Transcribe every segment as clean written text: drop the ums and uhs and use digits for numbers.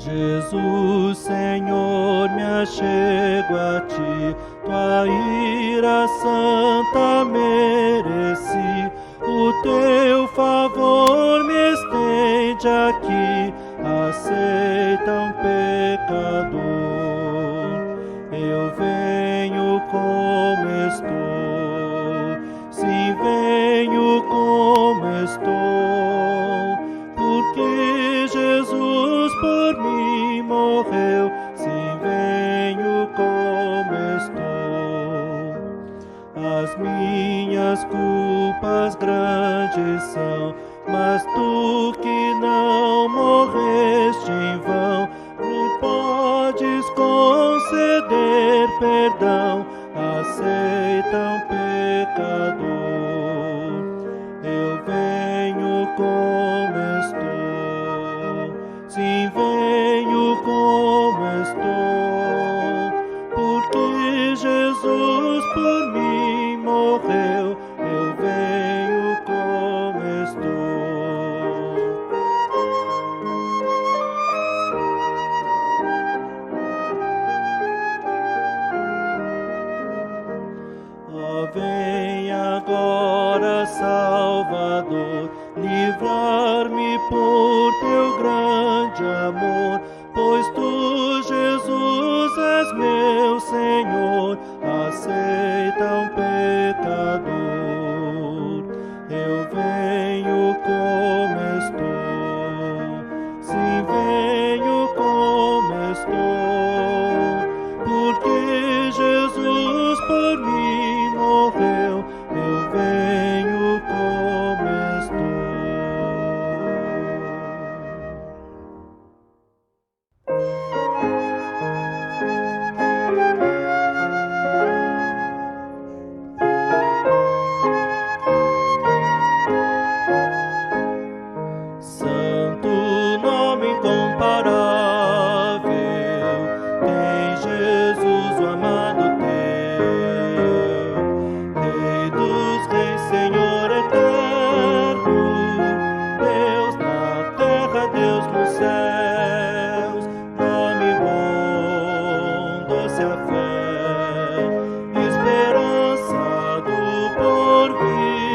Jesus, Senhor, me achego a ti, tua ira santa mereci, o teu favor me estende aqui, aceita um pecador. Eu venho como estou, sim, venho como estou, porque Jesus por mim morreu, sim, venho como estou. As minhas culpas grandes são, mas tu que não morreste em vão, me podes conceder perdão, aceita um pecador. Eu venho como estou, sim, venho como estou, porque Jesus por mim morreu, eu venho como estou. Ó, vem agora, Salvador, livrar-me por teu grande amor, pois tu, Jesus, és meu Senhor, aceita um pecador. Eu venho como estou, sim, venho como estou, porque Jesus por mim morreu, eu venho como estou. Santo nome incomparável, tem Jesus o amado teu, Rei dos reis, Senhor eterno, Deus na terra, Deus nos céus, nome bom, doce a fé, esperança do porvir,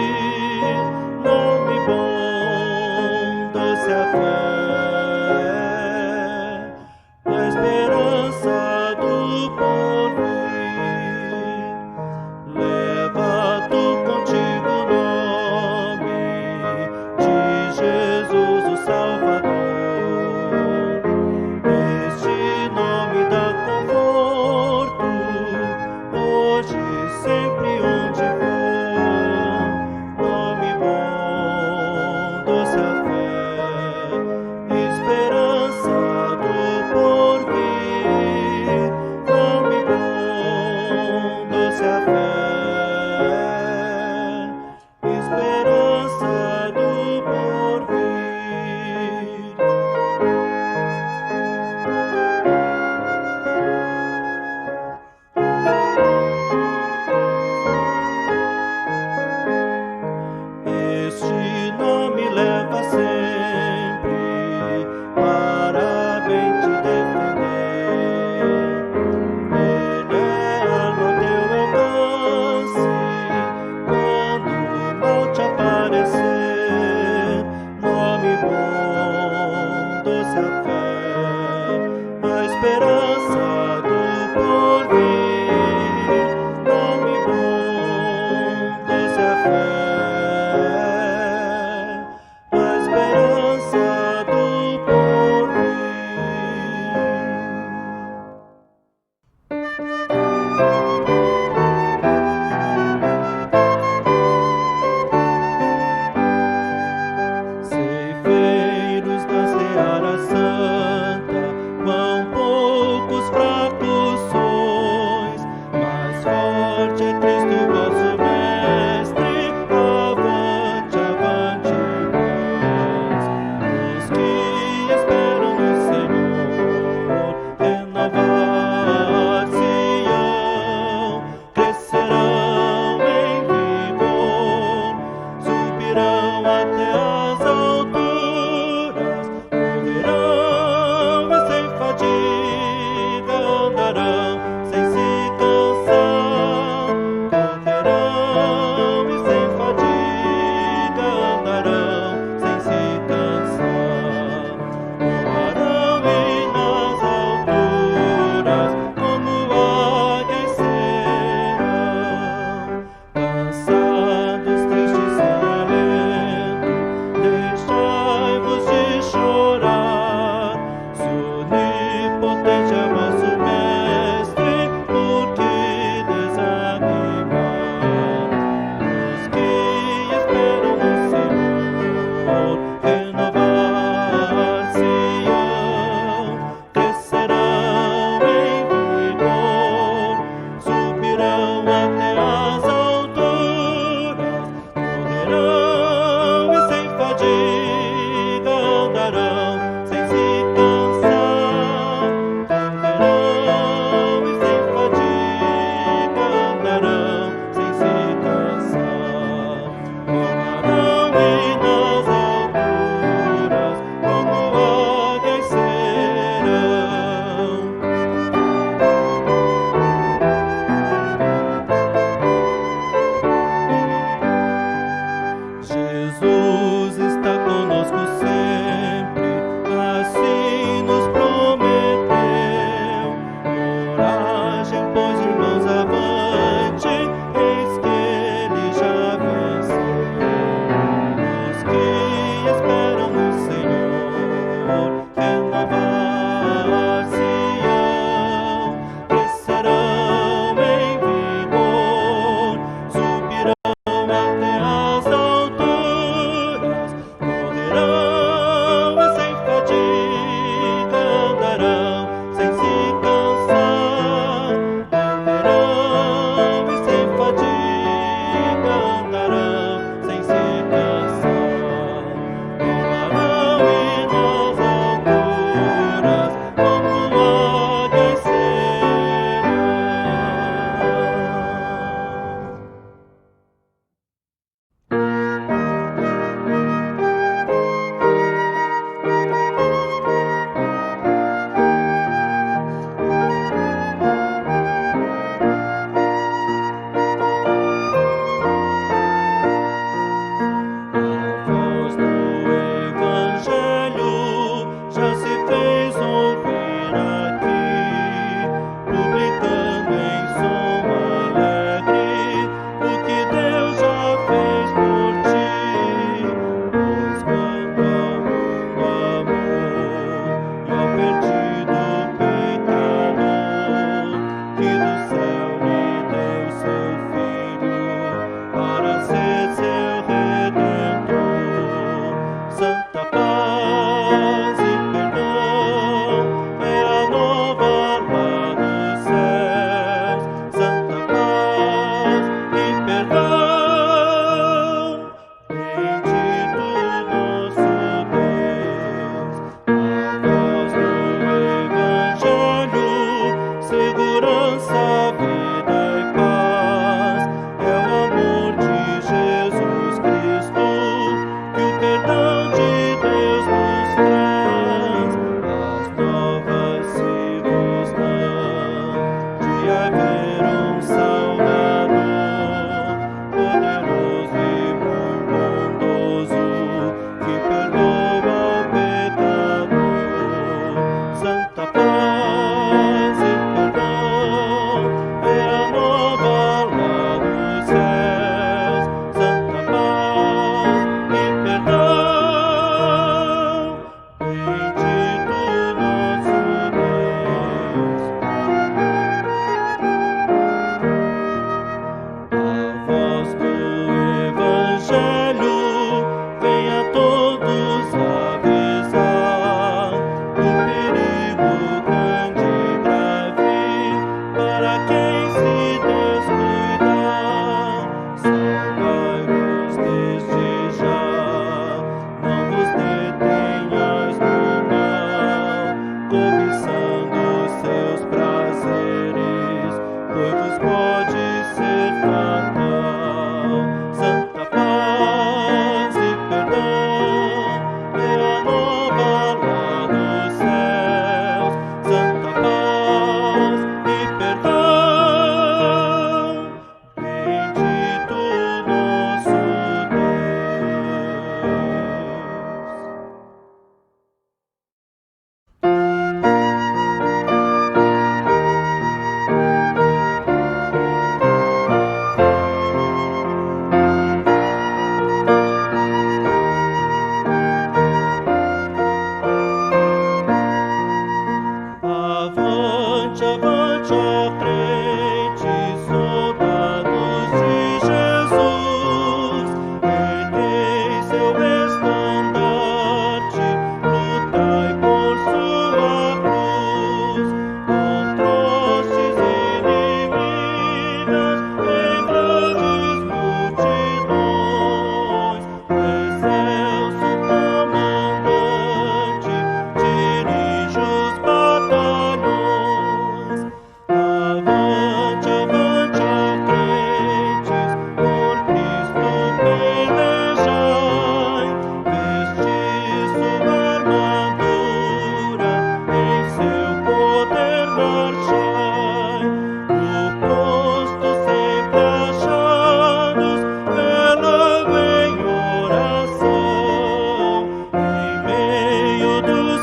nome bom, doce a fé, a esperança do porvir. Leva tu contigo o nome de Jesus o Salvador. Este nome dá conforto, hoje e sempre onde for. Nome bom, doce a fé,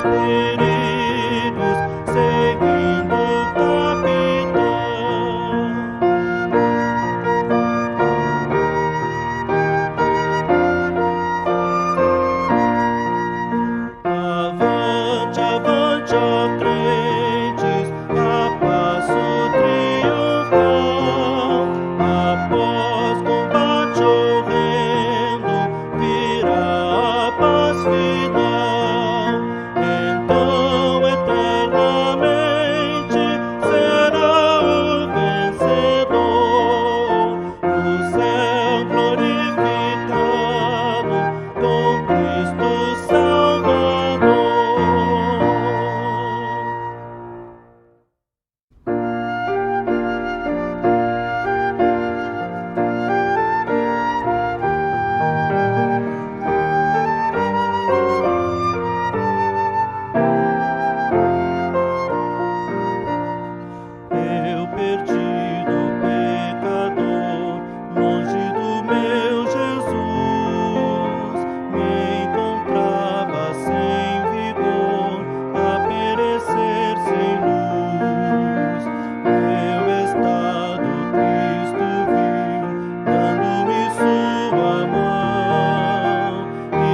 feridos, seguindo o capitão. Avante, avante, ó crentes, a passo triunfal. Após combate horrendo, virá a paz final. Então eternamente será o vencedor, no céu glorificado, com Cristo Salvador. Eu perdido pecador, longe do meu Jesus, me encontrava sem vigor, a perecer sem luz. Meu estado Cristo viu, dando-me sua mão, e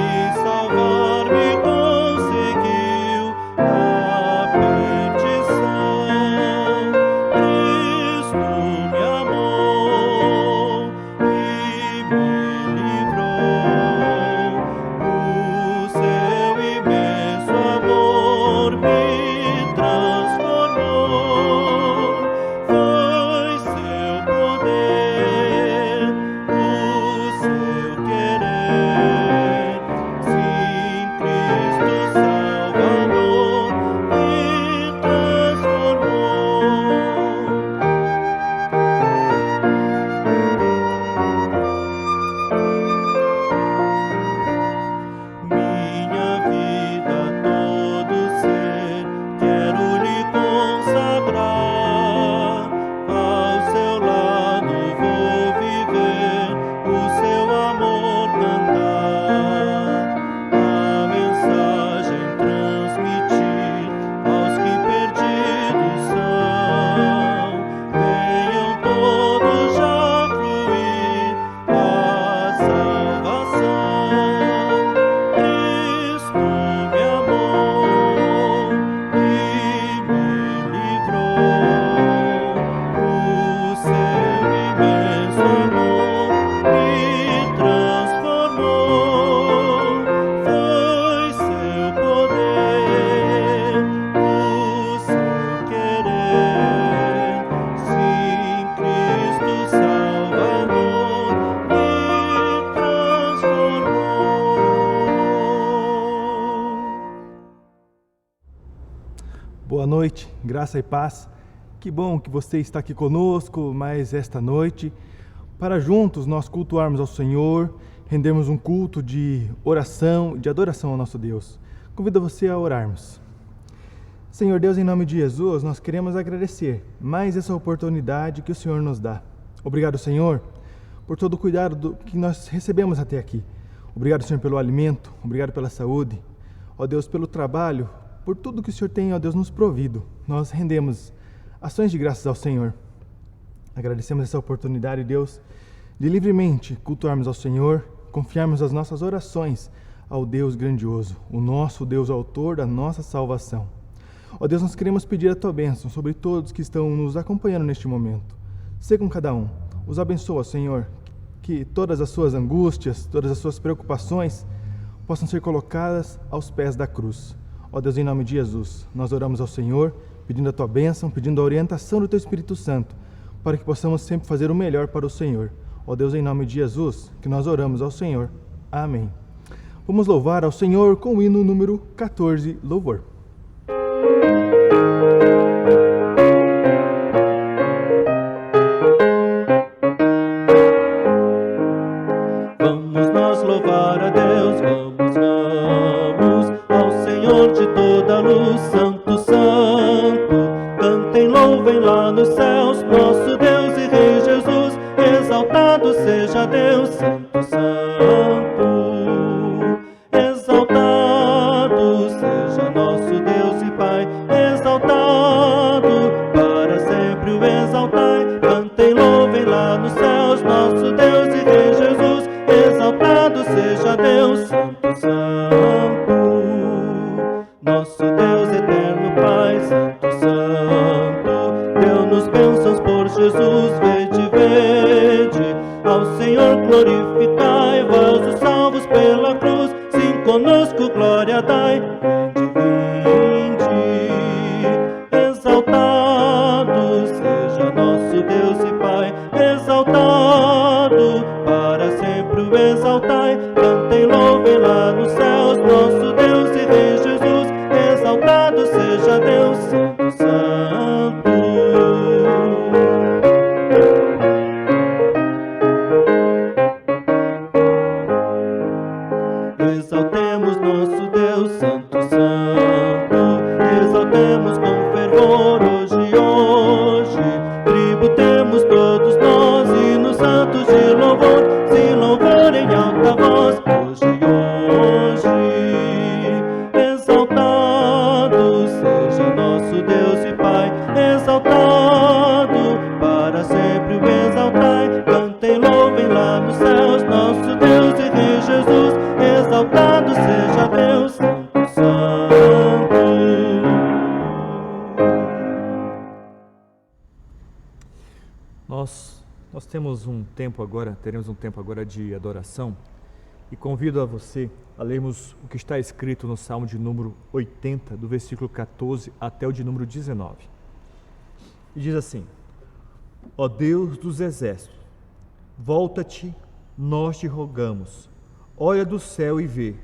salvar-me conseguiu a perdição. Cristo me amou e me livrou. O seu imenso amor me transformou. Foi seu poder, o seu querer. Sim, Cristo Salvador me transformou. Minha vida, todo ser, quero lhe consagrar. Ao seu lado vou viver, o seu amor cantar. A mensagem transmitir aos que perdidos são. Venham todos já fluir a salvação. Cristo me amou e me livrou. O seu imenso amor me transformou. Foi seu poder, o seu querer. Sim, Cristo Salvador me transformou. Boa noite, graça e paz. Que bom que você está aqui conosco mais esta noite, para juntos nós cultuarmos ao Senhor, rendermos um culto de oração, de adoração ao nosso Deus. Convido você a orarmos. Senhor Deus, em nome de Jesus, nós queremos agradecer mais essa oportunidade que o Senhor nos dá. Obrigado, Senhor, por todo o cuidado que nós recebemos até aqui. Obrigado, Senhor, pelo alimento, obrigado pela saúde. Ó Deus, pelo trabalho, por tudo que o Senhor tem, ó Deus, nos provido. Nós rendemos ações de graças ao Senhor. Agradecemos essa oportunidade, Deus, de livremente cultuarmos ao Senhor, confiarmos as nossas orações ao Deus grandioso, o nosso Deus autor da nossa salvação. Ó Deus, nós queremos pedir a Tua bênção sobre todos que estão nos acompanhando neste momento. Sê com cada um. Os abençoa, Senhor, que todas as suas angústias, todas as suas preocupações possam ser colocadas aos pés da cruz. Ó Deus, em nome de Jesus, nós oramos ao Senhor, pedindo a Tua bênção, pedindo a orientação do Teu Espírito Santo, para que possamos sempre fazer o melhor para o Senhor. Ó Deus, em nome de Jesus, que nós oramos ao Senhor. Amém. Vamos louvar ao Senhor com o hino número 14, Louvor. Vamos nós louvar a Deus, vamos ao Senhor de toda luz, Santo, Santo. Cantem, louvem lá nos céus, nosso Deus e Rei Jesus. Exaltado seja Deus, Santo, Santo. Exaltado seja nosso nosso Deus eterno Pai, Santo, Santo, deu-nos bênçãos por Jesus, vede, ao Senhor glorificai, vós os salvos pela cruz, sim, conosco glória dai, vinde, exaltado seja nosso Deus e Pai, exaltado, para sempre o exaltai, cantem, louvem lá nos céus, nosso Deus e Rei Jesus, exaltado seja Deus, Santo, Santo. Exaltemos nosso Deus, Santo, Santo, exaltemos com fervor hoje, tributemos todos nós hinos santos de louvor, se louvor em alta voz, hoje, exaltado seja nosso Deus e Pai, exaltado, para sempre o exaltai, cantem, louvem lá nos céus, nosso Deus e Rei Jesus, exaltado seja Deus, Santo, Santo. Nós teremos um tempo agora de adoração e convido a você a lermos o que está escrito no Salmo de número 80, do versículo 14 até o de número 19. E diz assim: Ó Deus dos exércitos, volta-te, nós te rogamos, olha do céu e vê,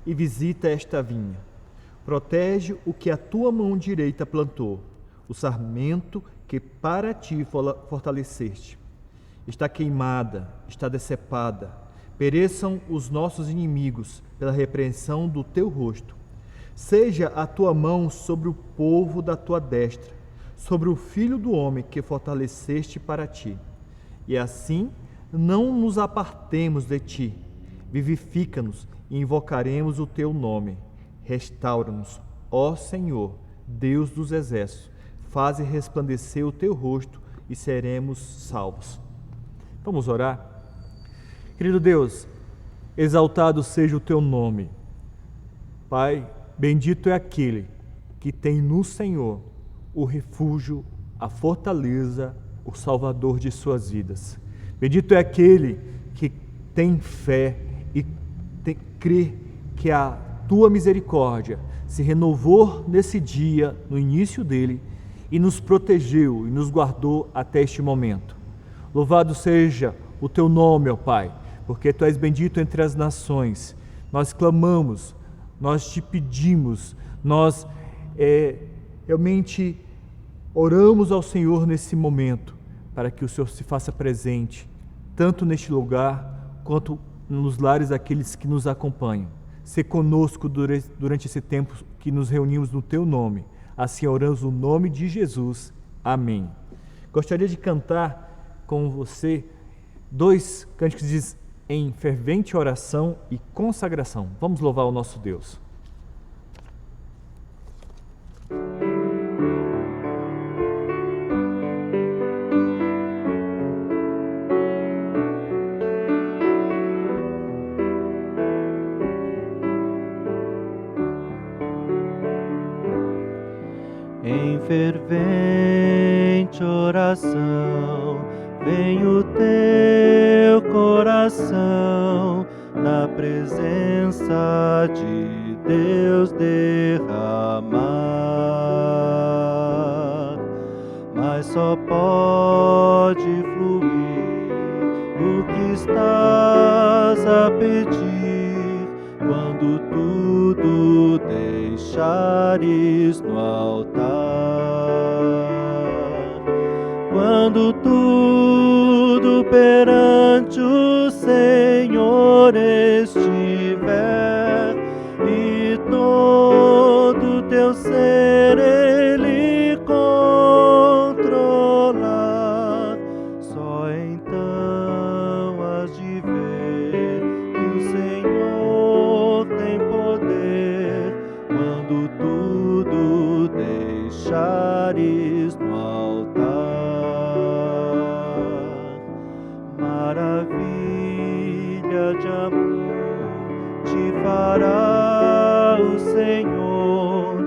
e visita esta vinha. Protege o que a tua mão direita plantou, o sarmento que para ti fortaleceste. Está queimada, está decepada, pereçam os nossos inimigos pela repreensão do teu rosto. Seja a tua mão sobre o povo da tua destra, sobre o filho do homem que fortaleceste para ti. E assim não nos apartemos de ti. Vivifica-nos e invocaremos o teu nome. Restaura-nos, ó Senhor, Deus dos exércitos. Faze resplandecer o teu rosto e seremos salvos. Vamos orar? Querido Deus, exaltado seja o teu nome. Pai, bendito é aquele que tem no Senhor o refúgio, a fortaleza, o Salvador de suas vidas. Bendito é aquele que tem fé e crê que a tua misericórdia se renovou nesse dia, no início dele, e nos protegeu e nos guardou até este momento. Louvado seja o teu nome, ó Pai, porque tu és bendito entre as nações. Nós clamamos, nós te pedimos, nós realmente oramos ao Senhor nesse momento, para que o Senhor se faça presente, tanto neste lugar, quanto nos lares daqueles que nos acompanham. Se conosco durante esse tempo que nos reunimos no teu nome. Assim oramos no nome de Jesus. Amém. Gostaria de cantar com você 2 cânticos que diz em fervente oração e consagração. Vamos louvar o nosso Deus. Em fervente oração, vem o teu coração na presença de Deus derramar, mas só pode fluir o que estás a pedir quando tudo deixares no altar. Quando tudo perante o Senhor estiver e todo teu ser Ele controlar, só então has de ver que o Senhor tem poder quando tudo deixares no altar. Maravilha de amor te fará o Senhor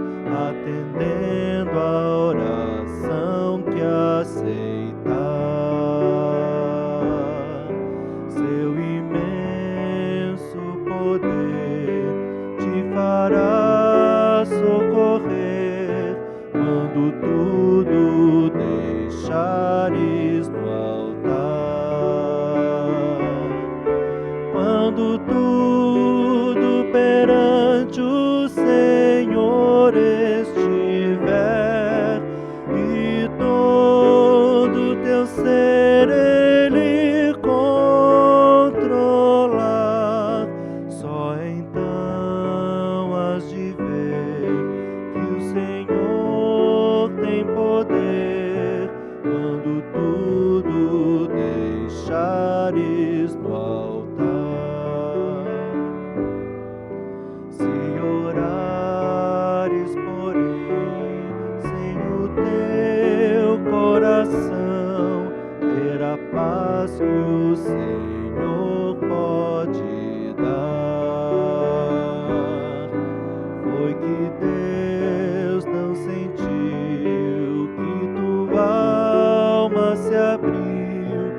Deus não sentiu que tua alma se abriu,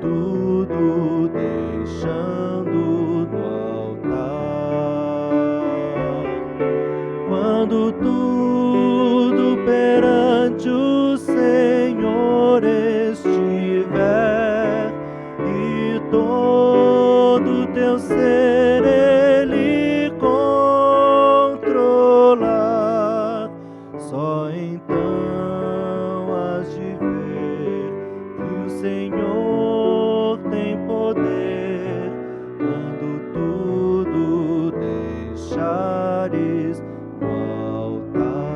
tudo deixando no altar. Quando tudo perante o Senhor estiver e todo teu ser Ele controlar, só então has de ver que o Senhor tem poder quando tudo deixares no altar.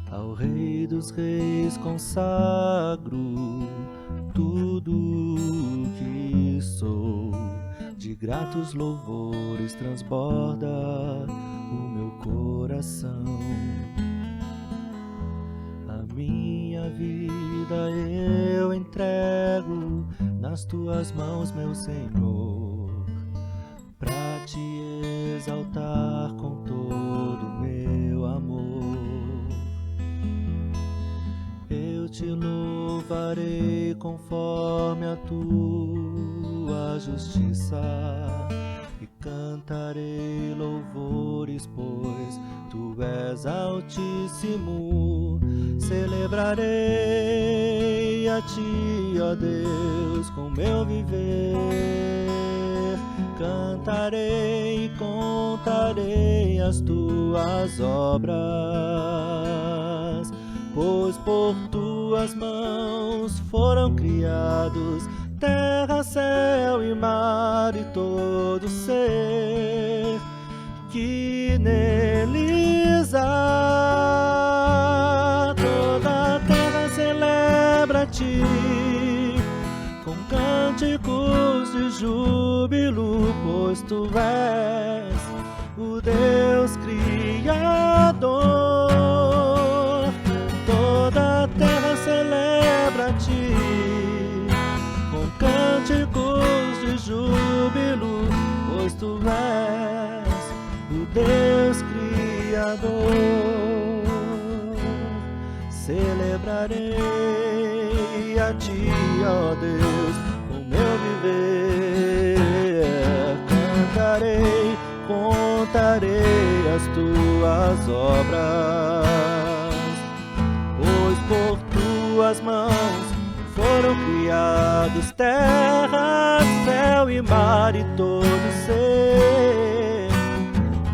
Ao Rei dos Reis consagro tudo que sou, de gratos louvores transborda o meu coração. A minha vida eu entrego nas tuas mãos, meu Senhor, pra te exaltar com todo o meu amor. Eu te louvarei conforme a tua justiça e cantarei louvores, pois tu és altíssimo. Celebrarei a ti, ó Deus, com meu viver. Cantarei e contarei as tuas obras, pois por tuas mãos foram criados terra, céu e mar e todo ser que neles há. Toda a terra celebra a ti com cânticos de júbilo, pois tu és o Deus Criador. Toda a terra celebra a ti com cânticos de júbilo, pois tu és o Deus Criador. Celebrarei a ti, ó Deus, com meu viver. Cantarei, contarei as tuas obras, pois por tuas mãos foram criados terra, céu e mar e todo ser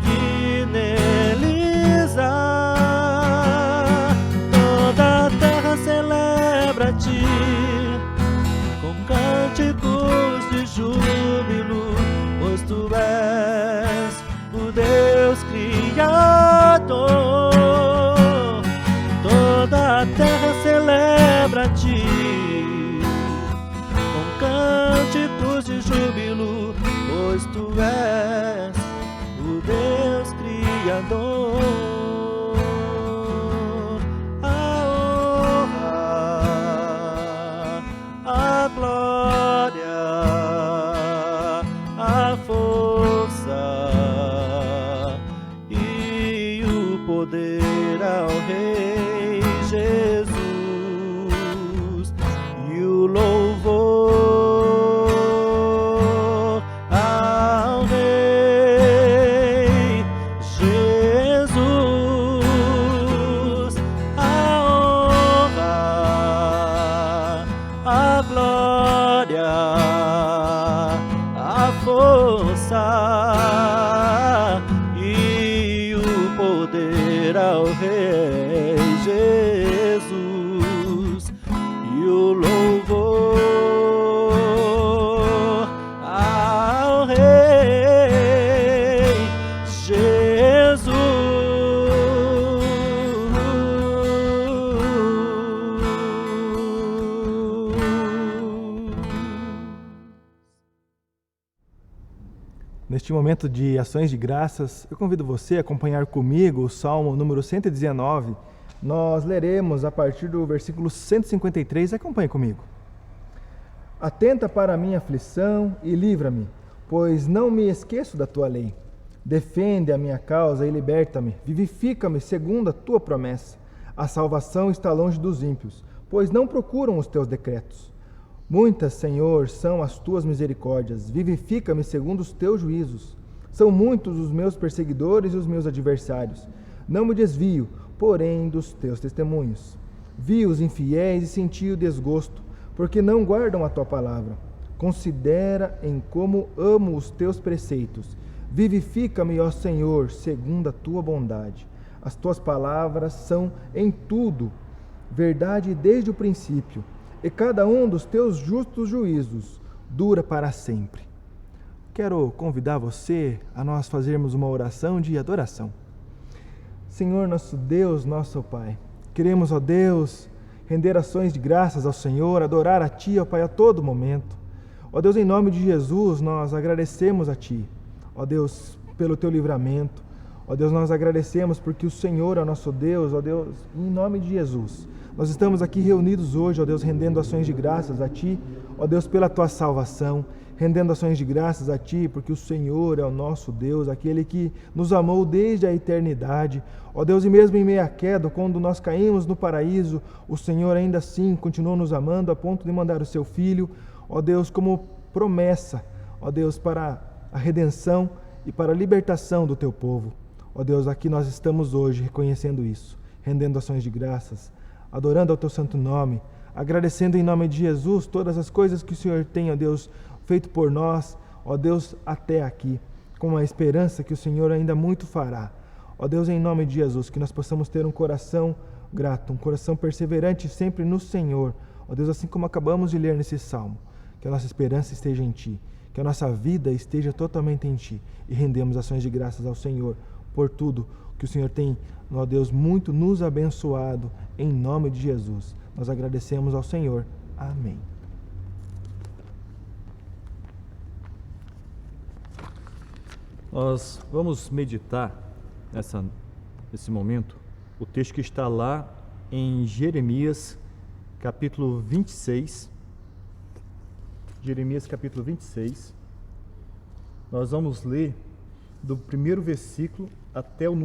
que neles há. Toda a terra celebra a ti com cânticos de júbilo, pois tu és o Deus Criador. Toda a terra celebra a ti com cânticos de júbilo, pois tu és o Deus Criador. A honra, a glória, a força e o poder ao Rei Jesus, e o louvor ao Rei Jesus. Neste momento de ações de graças, eu convido você a acompanhar comigo o Salmo número 119. Nós leremos a partir do versículo 153. Acompanhe comigo. Atenta para a minha aflição e livra-me, pois não me esqueço da tua lei. Defende a minha causa e liberta-me. Vivifica-me segundo a tua promessa. A salvação está longe dos ímpios, pois não procuram os teus decretos. Muitas, Senhor, são as tuas misericórdias. Vivifica-me segundo os teus juízos. São muitos os meus perseguidores e os meus adversários. Não me desvio, porém, dos teus testemunhos. Vi os infiéis e senti o desgosto, porque não guardam a tua palavra. Considera em como amo os teus preceitos. Vivifica-me, ó Senhor, segundo a tua bondade. As tuas palavras são em tudo verdade desde o princípio, e cada um dos teus justos juízos dura para sempre. Quero convidar você a nós fazermos uma oração de adoração. Senhor, nosso Deus, nosso Pai, queremos, ó Deus, render ações de graças ao Senhor, adorar a Ti, ó Pai, a todo momento. Ó Deus, em nome de Jesus, nós agradecemos a Ti, ó Deus, pelo Teu livramento. Ó Deus, nós agradecemos porque o Senhor é o nosso Deus, ó Deus, em nome de Jesus. Nós estamos aqui reunidos hoje, ó Deus, rendendo ações de graças a Ti, ó Deus, pela Tua salvação, rendendo ações de graças a Ti, porque o Senhor é o nosso Deus, aquele que nos amou desde a eternidade. Ó Deus, e mesmo em meio à queda, quando nós caímos no paraíso, o Senhor ainda assim continuou nos amando a ponto de mandar o Seu Filho, ó Deus, como promessa, ó Deus, para a redenção e para a libertação do Teu povo. Ó Deus, aqui nós estamos hoje reconhecendo isso, rendendo ações de graças, adorando ao Teu santo nome, agradecendo em nome de Jesus todas as coisas que o Senhor tem, ó Deus, feito por nós, ó Deus, até aqui, com a esperança que o Senhor ainda muito fará. Ó Deus, em nome de Jesus, que nós possamos ter um coração grato, um coração perseverante sempre no Senhor. Ó Deus, assim como acabamos de ler nesse salmo, que a nossa esperança esteja em Ti, que a nossa vida esteja totalmente em Ti, e rendemos ações de graças ao Senhor por tudo que o Senhor tem, ó Deus, muito nos abençoado, em nome de Jesus. Nós agradecemos ao Senhor. Amém. Nós vamos meditar nesse momento o texto que está lá em Jeremias, capítulo 26. Jeremias, capítulo 26. Nós vamos ler do primeiro versículo até o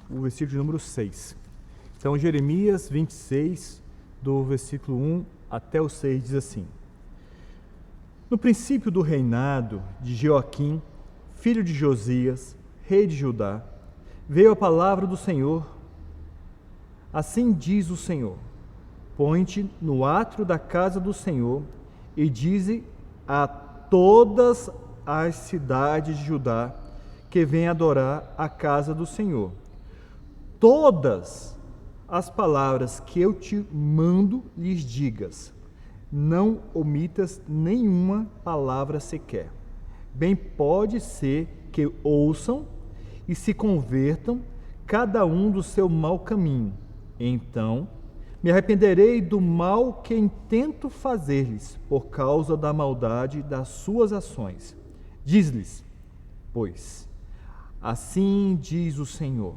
versículo número 6. Então, Jeremias 26, do versículo 1 até o 6, diz assim: No princípio do reinado de Joaquim, filho de Josias, rei de Judá, veio a palavra do Senhor. Assim diz o Senhor: Põe-te no átrio da casa do Senhor e dize a todas as cidades de Judá que vêm adorar a casa do Senhor todas as palavras que eu te mando lhes digas. Não omitas nenhuma palavra sequer. Bem pode ser que ouçam e se convertam, cada um do seu mau caminho. Então me arrependerei do mal que intento fazer-lhes, por causa da maldade das suas ações. Diz-lhes, pois, assim diz o Senhor: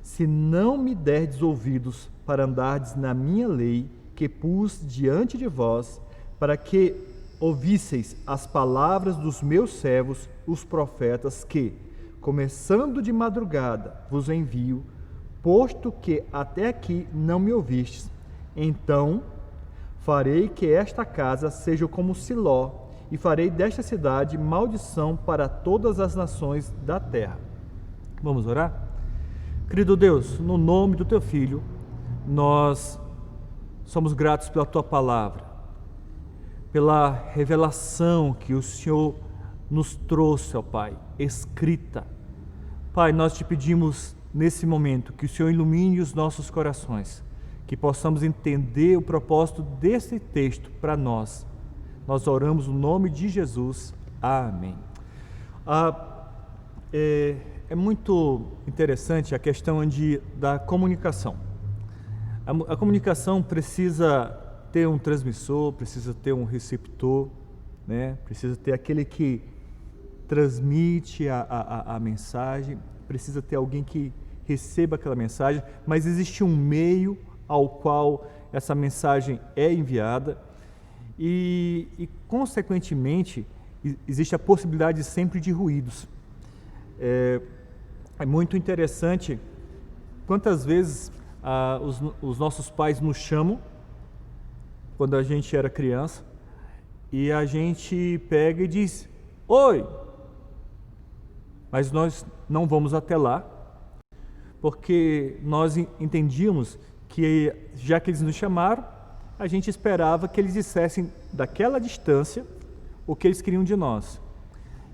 se não me derdes ouvidos para andardes na minha lei, que pus diante de vós, para que ouvisseis as palavras dos meus servos, os profetas, que, começando de madrugada, vos envio, posto que até aqui não me ouvistes, então farei que esta casa seja como Siló, e farei desta cidade maldição para todas as nações da terra. Vamos orar? Querido Deus, no nome do Teu Filho, nós somos gratos pela Tua palavra, pela revelação que o Senhor nos trouxe, ó Pai, escrita. Pai, nós Te pedimos nesse momento que o Senhor ilumine os nossos corações, que possamos entender o propósito desse texto para nós. Nós oramos no nome de Jesus. Amém. É muito interessante a questão da comunicação. A comunicação precisa ter um transmissor, precisa ter um receptor, né? Precisa ter aquele que transmite a mensagem, precisa ter alguém que receba aquela mensagem, mas existe um meio ao qual essa mensagem é enviada e consequentemente, existe a possibilidade sempre de ruídos. É muito interessante quantas vezes os nossos pais nos chamam quando a gente era criança e a gente pega e diz: oi, mas nós não vamos até lá, porque nós entendíamos que, já que eles nos chamaram, a gente esperava que eles dissessem daquela distância o que eles queriam de nós.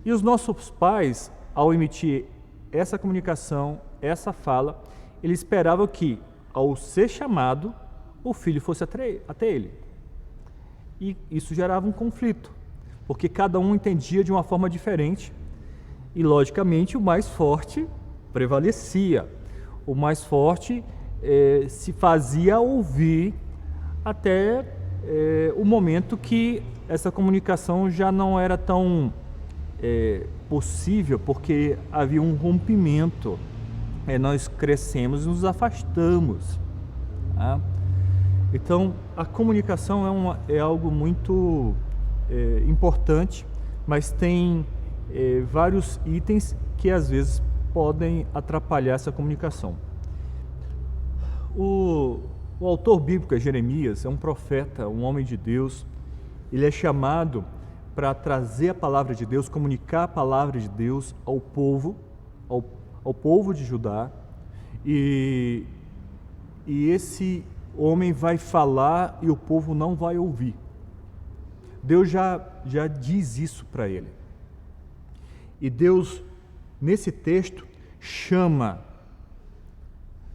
E os nossos pais, ao emitir essa comunicação, essa fala, eles esperavam que, ao ser chamado, o filho fosse até ele. E isso gerava um conflito, porque cada um entendia de uma forma diferente e, logicamente, o mais forte prevalecia. O mais forte se fazia ouvir até o momento que essa comunicação já não era tão possível, porque havia um rompimento. Nós crescemos e nos afastamos. Tá? Então, a comunicação é algo muito importante, mas tem vários itens que às vezes podem atrapalhar essa comunicação. O autor bíblico é Jeremias, é um profeta, um homem de Deus. Ele é chamado para trazer a palavra de Deus, comunicar a palavra de Deus ao povo de Judá. E esse homem vai falar e o povo não vai ouvir. Deus já diz isso para ele. E Deus, nesse texto,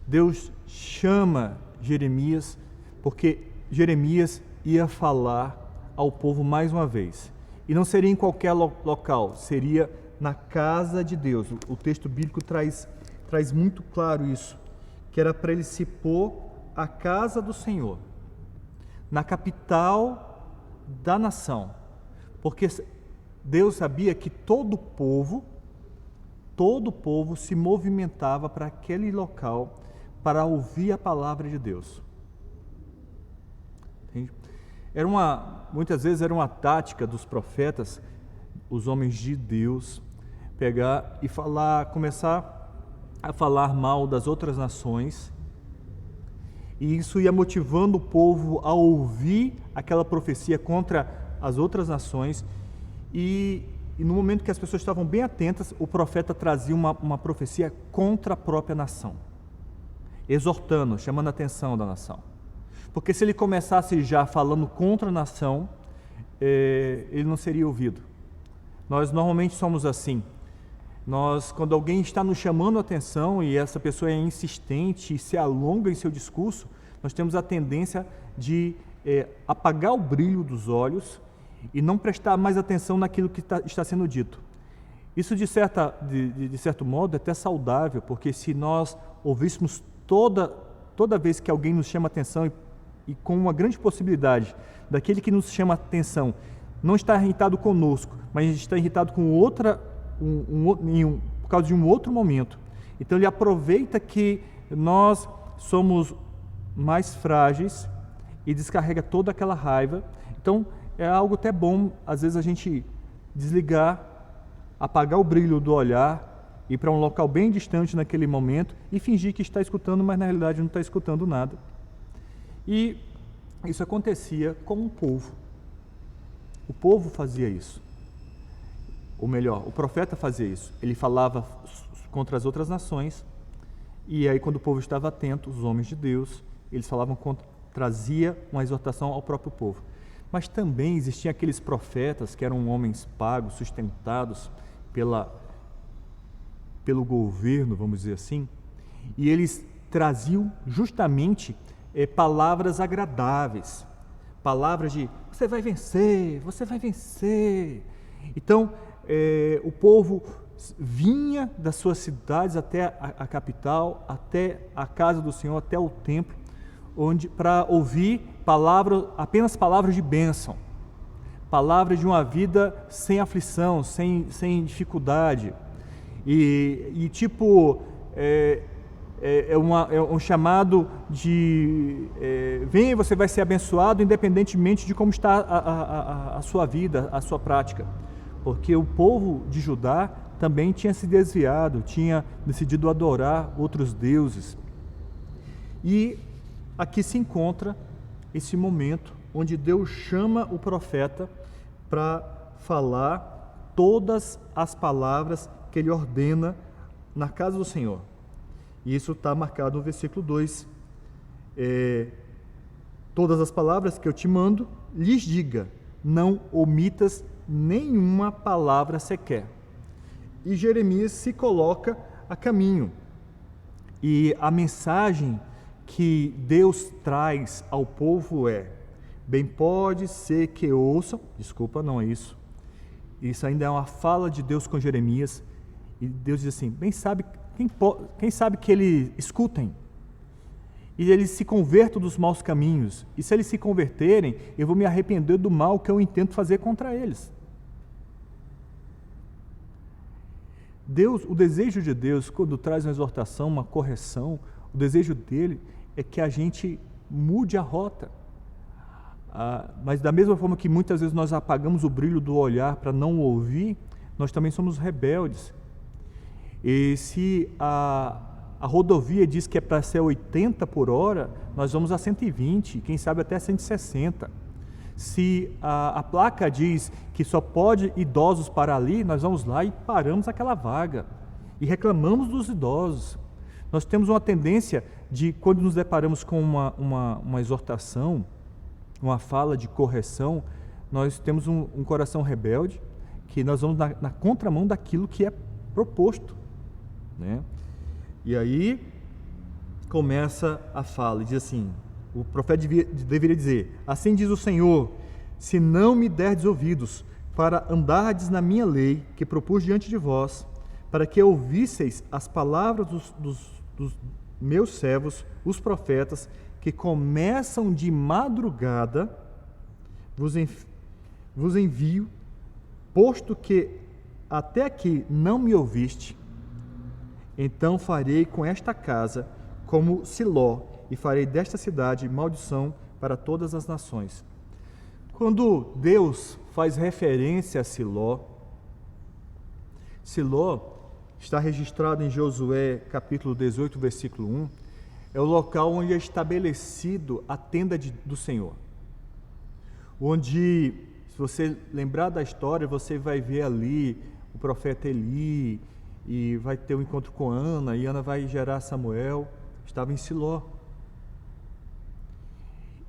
Deus chama Jeremias, porque Jeremias ia falar ao povo mais uma vez. E não seria em qualquer local, seria na casa de Deus. O texto bíblico traz muito claro isso, que era para ele se pôr à casa do Senhor, na capital da nação, porque Deus sabia que todo o povo se movimentava para aquele local para ouvir a palavra de Deus. Entende? Muitas vezes era uma tática dos profetas, os homens de Deus, pegar e começar a falar mal das outras nações, e isso ia motivando o povo a ouvir aquela profecia contra as outras nações, e no momento que as pessoas estavam bem atentas, o profeta trazia uma profecia contra a própria nação, exortando, chamando a atenção da nação. Porque se ele começasse já falando contra a nação, ele não seria ouvido. Nós normalmente somos assim. Quando alguém está nos chamando a atenção e essa pessoa é insistente e se alonga em seu discurso, nós temos a tendência de apagar o brilho dos olhos e não prestar mais atenção naquilo que está sendo dito. Isso, de certo modo, é até saudável, porque se nós ouvíssemos toda vez que alguém nos chama a atenção e com uma grande possibilidade daquele que nos chama a atenção não está irritado conosco, mas está irritado com por causa de um outro momento. Então ele aproveita que nós somos mais frágeis e descarrega toda aquela raiva. Então é algo até bom, às vezes, a gente desligar, apagar o brilho do olhar, ir para um local bem distante naquele momento e fingir que está escutando, mas na realidade não está escutando nada. E isso acontecia com o povo. O povo fazia isso. Ou melhor, o profeta fazia isso. Ele falava contra as outras nações, e aí, quando o povo estava atento, os homens de Deus, eles falavam trazia uma exortação ao próprio povo. Mas também existiam aqueles profetas que eram homens pagos, sustentados pelo governo, vamos dizer assim, e eles traziam justamente palavras agradáveis, palavras de você vai vencer, você vai vencer. Então, o povo vinha das suas cidades até a capital, até a casa do Senhor, até o templo, para ouvir apenas palavras de bênção, palavra de uma vida sem aflição, sem dificuldade. E é um chamado de venha, você vai ser abençoado independentemente de como está a sua vida, a sua prática. Porque o povo de Judá também tinha se desviado, tinha decidido adorar outros deuses. E aqui se encontra esse momento onde Deus chama o profeta para falar todas as palavras que ele ordena na casa do Senhor. E isso está marcado no versículo 2. Todas as palavras que eu te mando, lhes diga, não omitas nenhuma palavra sequer. E Jeremias se coloca a caminho. E a mensagem que Deus traz ao povo bem pode ser que ouçam, desculpa, não é isso. Isso ainda é uma fala de Deus com Jeremias. E Deus diz assim, quem sabe que eles escutem e eles se convertam dos maus caminhos. E se eles se converterem, eu vou me arrepender do mal que eu intento fazer contra eles. O desejo de Deus, quando traz uma exortação, uma correção, o desejo dele é que a gente mude a rota. Mas da mesma forma que muitas vezes nós apagamos o brilho do olhar para não ouvir, nós também somos rebeldes. E se a rodovia diz que é para ser 80 por hora, nós vamos a 120, quem sabe até 160. Se a placa diz que só pode idosos parar ali, nós vamos lá e paramos aquela vaga. E reclamamos dos idosos. Nós temos uma tendência de, quando nos deparamos com uma exortação, uma fala de correção, nós temos um coração rebelde, que nós vamos na contramão daquilo que é proposto. Né? E aí começa a fala, e diz assim, o profeta deveria dizer, assim diz o Senhor, se não me derdes ouvidos, para andardes na minha lei, que propus diante de vós, para que ouvisseis as palavras dos meus servos, os profetas, que começam de madrugada, vos envio, posto que até aqui não me ouviste, então farei com esta casa como Siló, e farei desta cidade maldição para todas as nações. Quando Deus faz referência a Siló, Siló está registrado em Josué capítulo 18, versículo 1, é o local onde é estabelecido a tenda do Senhor. Onde, se você lembrar da história, você vai ver ali o profeta Eli, e vai ter um encontro com Ana, e Ana vai gerar Samuel. Estava em Siló.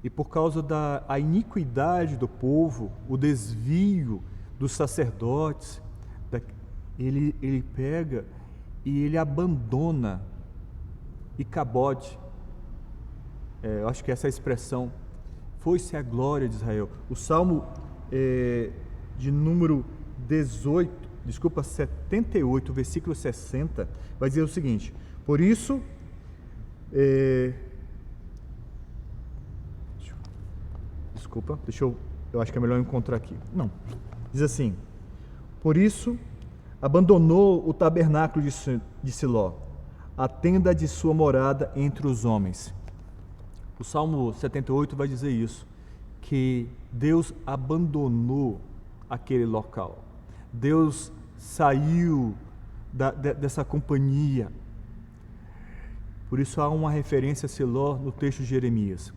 E por causa da iniquidade do povo, o desvio dos sacerdotes, ele pega e ele abandona Icabode. Eu acho que essa é a expressão. Foi-se a glória de Israel. O Salmo de número 78, versículo 60, vai dizer o seguinte, por isso, eu acho que é melhor encontrar aqui. Não, diz assim, por isso, abandonou o tabernáculo de Siló, a tenda de sua morada entre os homens. O Salmo 78 vai dizer isso, que Deus abandonou aquele local. Deus saiu dessa companhia. Por isso há uma referência a Siló no texto de Jeremias.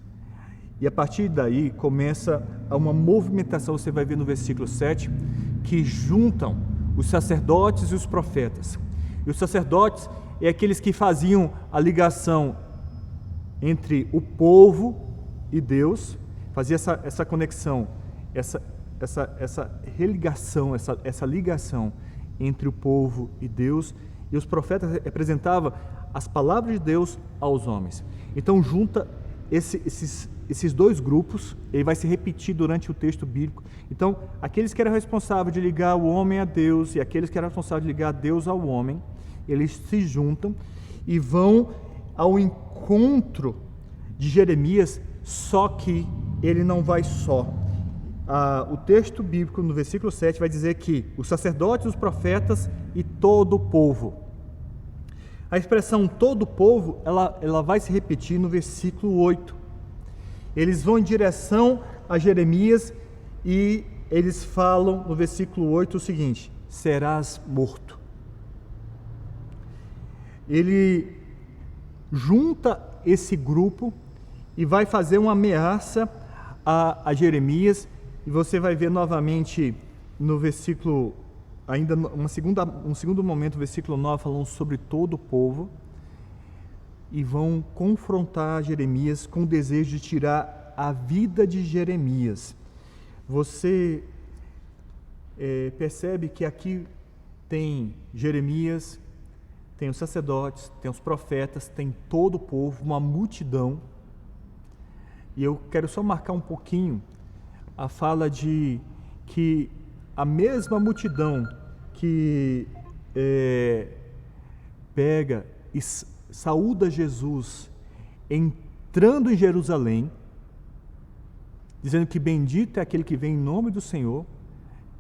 E a partir daí começa uma movimentação, você vai ver no versículo 7, que juntam os sacerdotes e os profetas. E os sacerdotes é aqueles que faziam a ligação entre o povo e Deus, fazia essa conexão, essa religação, essa ligação entre o povo e Deus, e os profetas representavam as palavras de Deus aos homens. Então junta esses dois grupos, ele vai se repetir durante o texto bíblico. Então, aqueles que eram responsáveis de ligar o homem a Deus e aqueles que eram responsáveis de ligar Deus ao homem, eles se juntam e vão ao encontro de Jeremias, só que ele não vai só. o texto bíblico no versículo 7 vai dizer que os sacerdotes, os profetas e todo o povo. A expressão todo o povo, ela vai se repetir no versículo 8. Eles vão em direção a Jeremias e eles falam no versículo 8 o seguinte: serás morto. Ele junta esse grupo e vai fazer uma ameaça a Jeremias, e você vai ver novamente no versículo, ainda um segundo momento, o versículo 9, falando sobre todo o povo, e vão confrontar Jeremias com o desejo de tirar a vida de Jeremias. Você percebe que aqui tem Jeremias, tem os sacerdotes, tem os profetas, tem todo o povo, uma multidão. E eu quero só marcar um pouquinho a fala de que a mesma multidão que pega e saúda Jesus entrando em Jerusalém, dizendo que bendito é aquele que vem em nome do Senhor,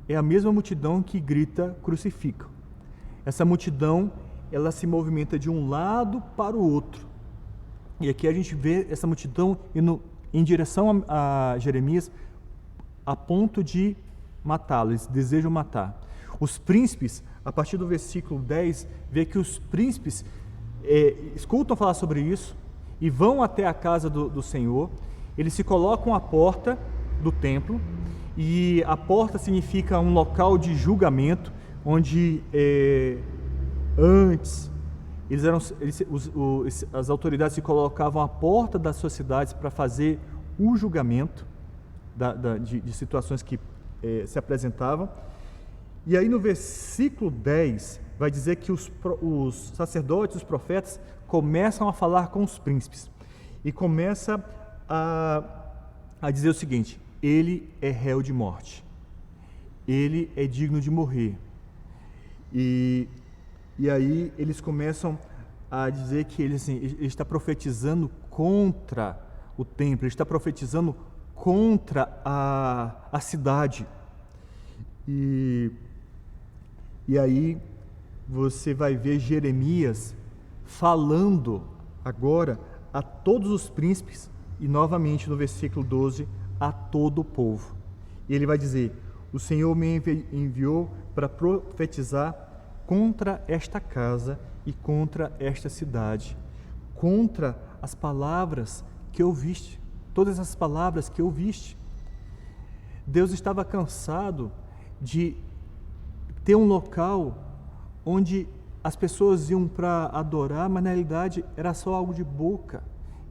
é a mesma multidão que grita crucifica. Essa multidão, ela se movimenta de um lado para o outro. E aqui a gente vê essa multidão indo em direção a Jeremias, a ponto de matá-lo, eles desejam matar. Os príncipes, a partir do versículo 10, vê que os príncipes escutam falar sobre isso e vão até a casa do Senhor. Eles se colocam à porta do templo, e a porta significa um local de julgamento, onde antes as autoridades se colocavam à porta das suas cidades para fazer o julgamento de situações que se apresentavam. E aí no versículo 10 vai dizer que os sacerdotes, os profetas, começam a falar com os príncipes e começa a dizer o seguinte: ele é réu de morte, ele é digno de morrer. E aí eles começam a dizer que ele está profetizando contra o templo, ele está profetizando contra a cidade. E aí você vai ver Jeremias falando agora a todos os príncipes e novamente no versículo 12 a todo o povo. E ele vai dizer: o Senhor me enviou para profetizar contra esta casa e contra esta cidade, contra as palavras que ouviste, todas as palavras que ouviste. Deus estava cansado de ter um local onde as pessoas iam para adorar, mas na realidade era só algo de boca,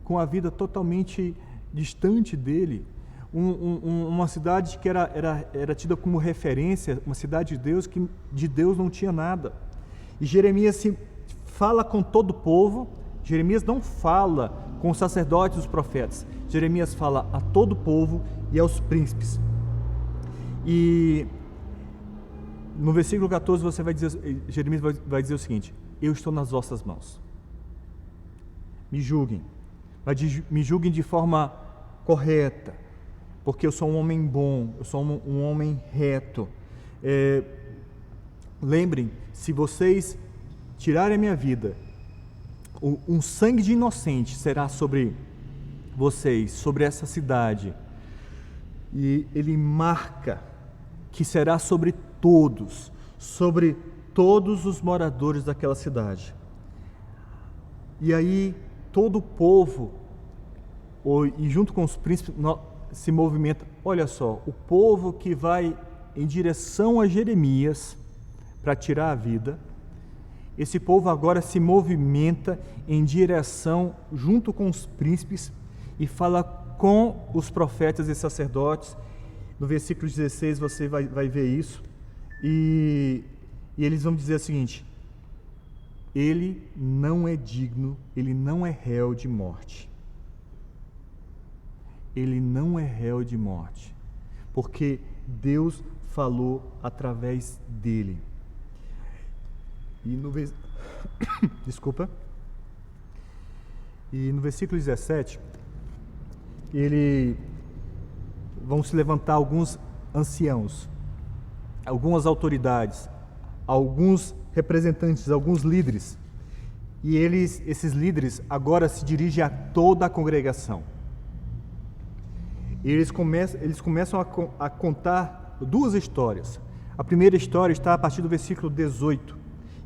com a vida totalmente distante dele. Uma cidade que era tida como referência, uma cidade de Deus, que de Deus não tinha nada. E Jeremias fala com todo o povo. Jeremias não fala com os sacerdotes e os profetas. Jeremias fala a todo o povo e aos príncipes. E no versículo 14 Jeremias vai dizer o seguinte: eu estou nas vossas mãos. Me julguem, mas me julguem de forma correta, porque eu sou um homem bom, eu sou um homem reto. Lembrem, se vocês tirarem a minha vida, um sangue de inocente será sobre vocês, sobre essa cidade. E ele marca que será sobre todos os moradores daquela cidade. E aí todo o povo, e junto com os príncipes, se movimenta. Olha só, o povo que vai em direção a Jeremias para tirar a vida, esse povo agora se movimenta em direção, junto com os príncipes, e fala com os profetas e sacerdotes. No versículo 16 você vai ver isso, e eles vão dizer o seguinte: ele não é digno, ele não é réu de morte. Ele não é réu de morte, porque Deus falou através dele. E desculpa. E no versículo 17, vão se levantar alguns anciãos, algumas autoridades, alguns representantes, alguns líderes. E esses líderes agora se dirigem a toda a congregação. E eles começam a contar duas histórias. A primeira história está a partir do versículo 18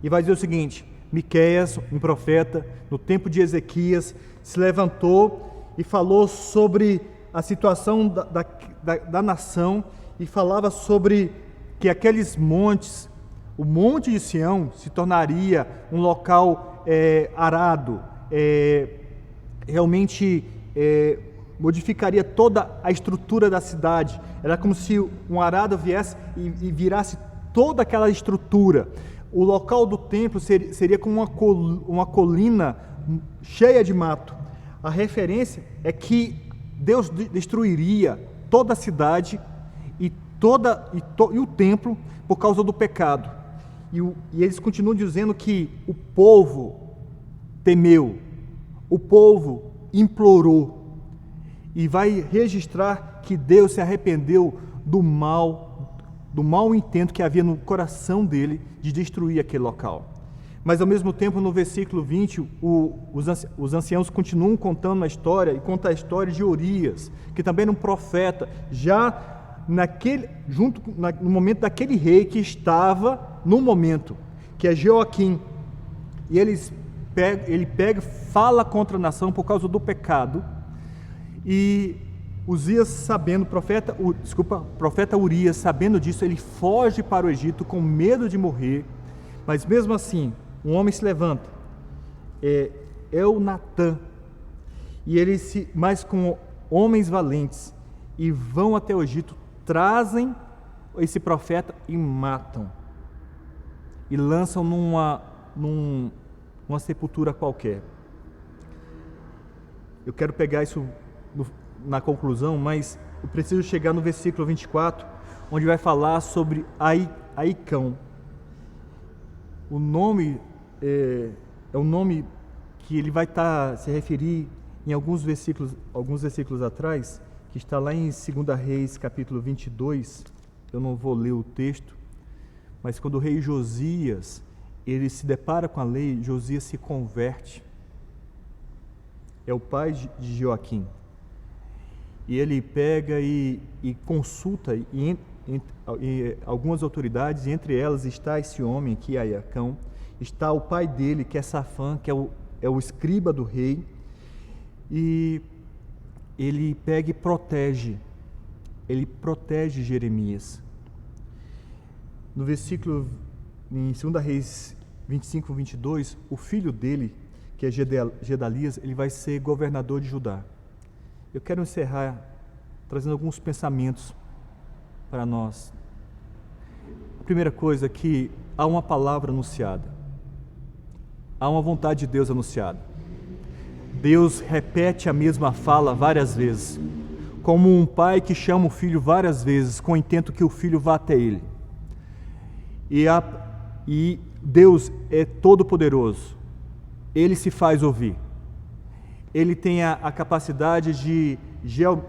e vai dizer o seguinte: Miqueias, um profeta, no tempo de Ezequias, se levantou e falou sobre a situação da nação e falava sobre que aqueles montes, o Monte de Sião, se tornaria um local arado, realmente modificaria toda a estrutura da cidade. Era como se um arado viesse e virasse toda aquela estrutura. O local do templo seria como uma colina cheia de mato. A referência é que Deus destruiria toda a cidade e o templo por causa do pecado. E eles continuam dizendo que o povo temeu, o povo implorou, e vai registrar que Deus se arrependeu do mau intento que havia no coração dele de destruir aquele local. Mas ao mesmo tempo, no versículo 20, os anciãos continuam contando a história, e conta a história de Urias, que também era um profeta, já no momento daquele rei que estava no momento, que é Joaquim. E ele pega, fala contra a nação por causa do pecado. E Uzias, sabendo, profeta Urias, sabendo disso, ele foge para o Egito com medo de morrer. Mas mesmo assim, um homem se levanta, Elnatã, e mas com homens valentes, e vão até o Egito, trazem esse profeta e matam, e lançam numa sepultura qualquer. Eu quero pegar isso na conclusão, mas eu preciso chegar no versículo 24, onde vai falar sobre Aicão. O nome é um nome que ele vai se referir em alguns versículos atrás, que está lá em 2 Reis, capítulo 22. Eu não vou ler o texto, mas quando o rei Josias, ele se depara com a lei, Josias se converte. É o pai de Joaquim. E ele pega e consulta e algumas autoridades, e entre elas está esse homem aqui, Aicão, está o pai dele, que é Safã, que é o escriba do rei, e ele pega e protege Jeremias. No versículo, em 2 Reis 25, 22, o filho dele, que é Gedalias, ele vai ser governador de Judá. Eu quero encerrar trazendo alguns pensamentos para nós. A primeira coisa é que há uma palavra anunciada, há uma vontade de Deus anunciada. Deus repete a mesma fala várias vezes, como um pai que chama o filho várias vezes, com o intento que o filho vá até ele. E Deus é todo-poderoso, Ele se faz ouvir. Ele tem a capacidade de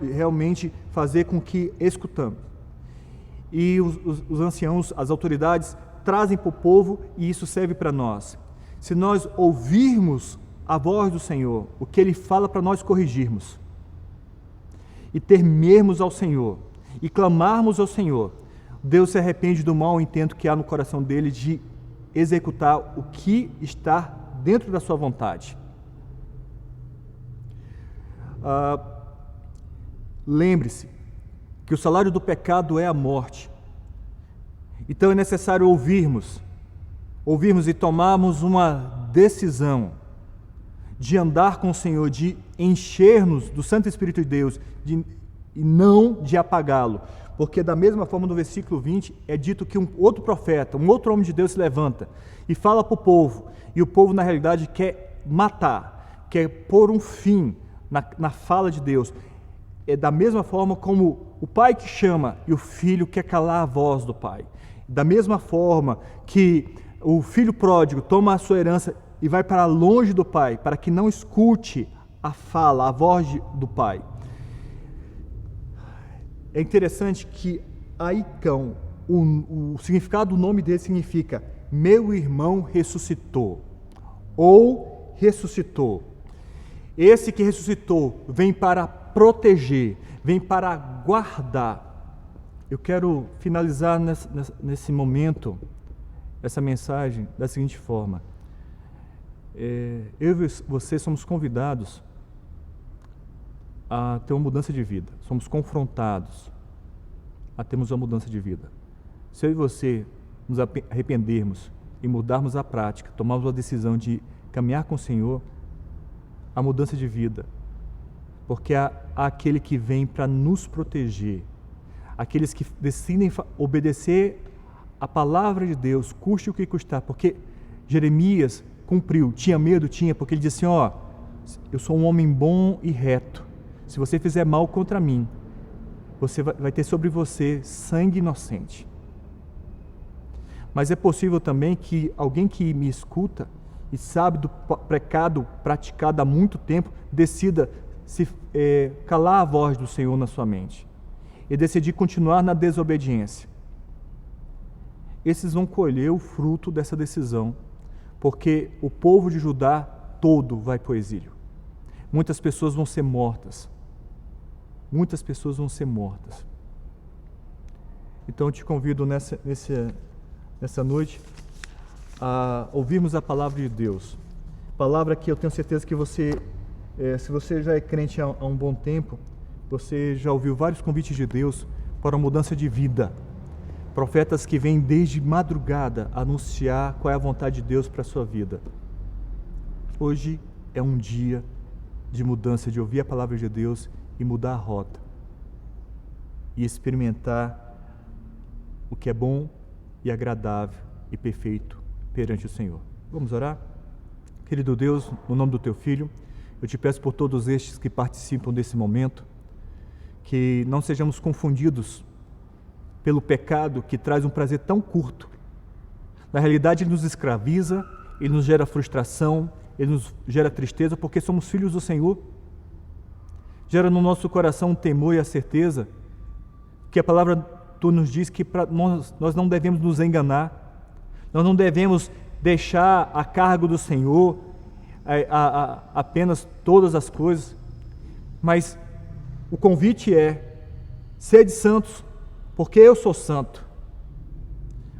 realmente fazer com que escutamos. E os anciãos, as autoridades, trazem para o povo, e isso serve para nós. Se nós ouvirmos a voz do Senhor, o que Ele fala para nós corrigirmos, e temermos ao Senhor, e clamarmos ao Senhor, Deus se arrepende do mau intento que há no coração dele de executar o que está dentro da sua vontade. Lembre-se que o salário do pecado é a morte. Então é necessário ouvirmos e tomarmos uma decisão de andar com o Senhor, de encher-nos do Santo Espírito de Deus, e não de apagá-lo. Porque da mesma forma, no versículo 20, é dito que um outro profeta, um outro homem de Deus se levanta e fala para o povo, e o povo na realidade quer matar, quer pôr um fim na fala de Deus. É da mesma forma como o pai que chama e o filho quer calar a voz do pai. Da mesma forma que o filho pródigo toma a sua herança e vai para longe do pai, para que não escute a fala, a voz do pai. é interessante que Aicão, o significado do nome dele significa meu irmão ressuscitou, ou ressuscitou. Esse que ressuscitou vem para proteger, vem para guardar. Eu quero finalizar nesse momento, essa mensagem da seguinte forma. Eu e você somos convidados a ter uma mudança de vida. Somos confrontados a termos uma mudança de vida. Se eu e você nos arrependermos e mudarmos a prática, tomarmos a decisão de caminhar com o Senhor, a mudança de vida, porque há aquele que vem para nos proteger, aqueles que decidem obedecer a palavra de Deus, custe o que custar, porque Jeremias cumpriu, tinha medo, porque ele disse assim, eu sou um homem bom e reto, se você fizer mal contra mim, você vai ter sobre você sangue inocente. Mas é possível também que alguém que me escuta e sabe do pecado praticado há muito tempo, decida se calar a voz do Senhor na sua mente e decidir continuar na desobediência. Esses vão colher o fruto dessa decisão, porque o povo de Judá todo vai para o exílio. Muitas pessoas vão ser mortas. Muitas pessoas vão ser mortas. Então eu te convido nessa noite a ouvirmos a palavra de Deus. Palavra que eu tenho certeza que você, se você já é crente há um bom tempo, você já ouviu vários convites de Deus para uma mudança de vida. Profetas que vêm desde madrugada anunciar qual é a vontade de Deus para a sua vida. Hoje é um dia de mudança, de ouvir a palavra de Deus e mudar a rota. E experimentar o que é bom e agradável e perfeito perante o Senhor. Vamos orar? Querido Deus, no nome do Teu Filho, eu te peço por todos estes que participam desse momento, que não sejamos confundidos pelo pecado que traz um prazer tão curto. Na realidade, ele nos escraviza, ele nos gera frustração, ele nos gera tristeza, porque somos filhos do Senhor. Gera no nosso coração um temor e a certeza que a palavra Tu nos diz que nós não devemos nos enganar, nós não devemos deixar a cargo do Senhor apenas todas as coisas, mas o convite é: sede santos, porque eu sou santo.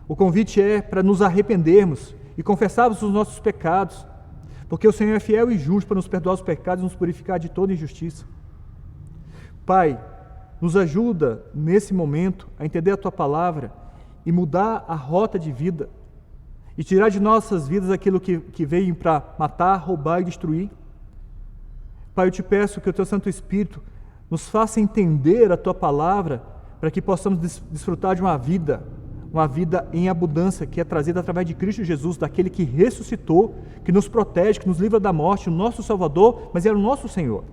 O convite é para nos arrependermos e confessarmos os nossos pecados, porque o Senhor é fiel e justo para nos perdoar os pecados e nos purificar de toda injustiça. Pai, nos ajuda nesse momento a entender a Tua palavra e mudar a rota de vida e tirar de nossas vidas aquilo que veio para matar, roubar e destruir. Pai, eu te peço que o Teu Santo Espírito nos faça entender a Tua palavra para que possamos desfrutar de uma vida em abundância, que é trazida através de Cristo Jesus, daquele que ressuscitou, que nos protege, que nos livra da morte, o nosso Salvador, mas era o nosso Senhor.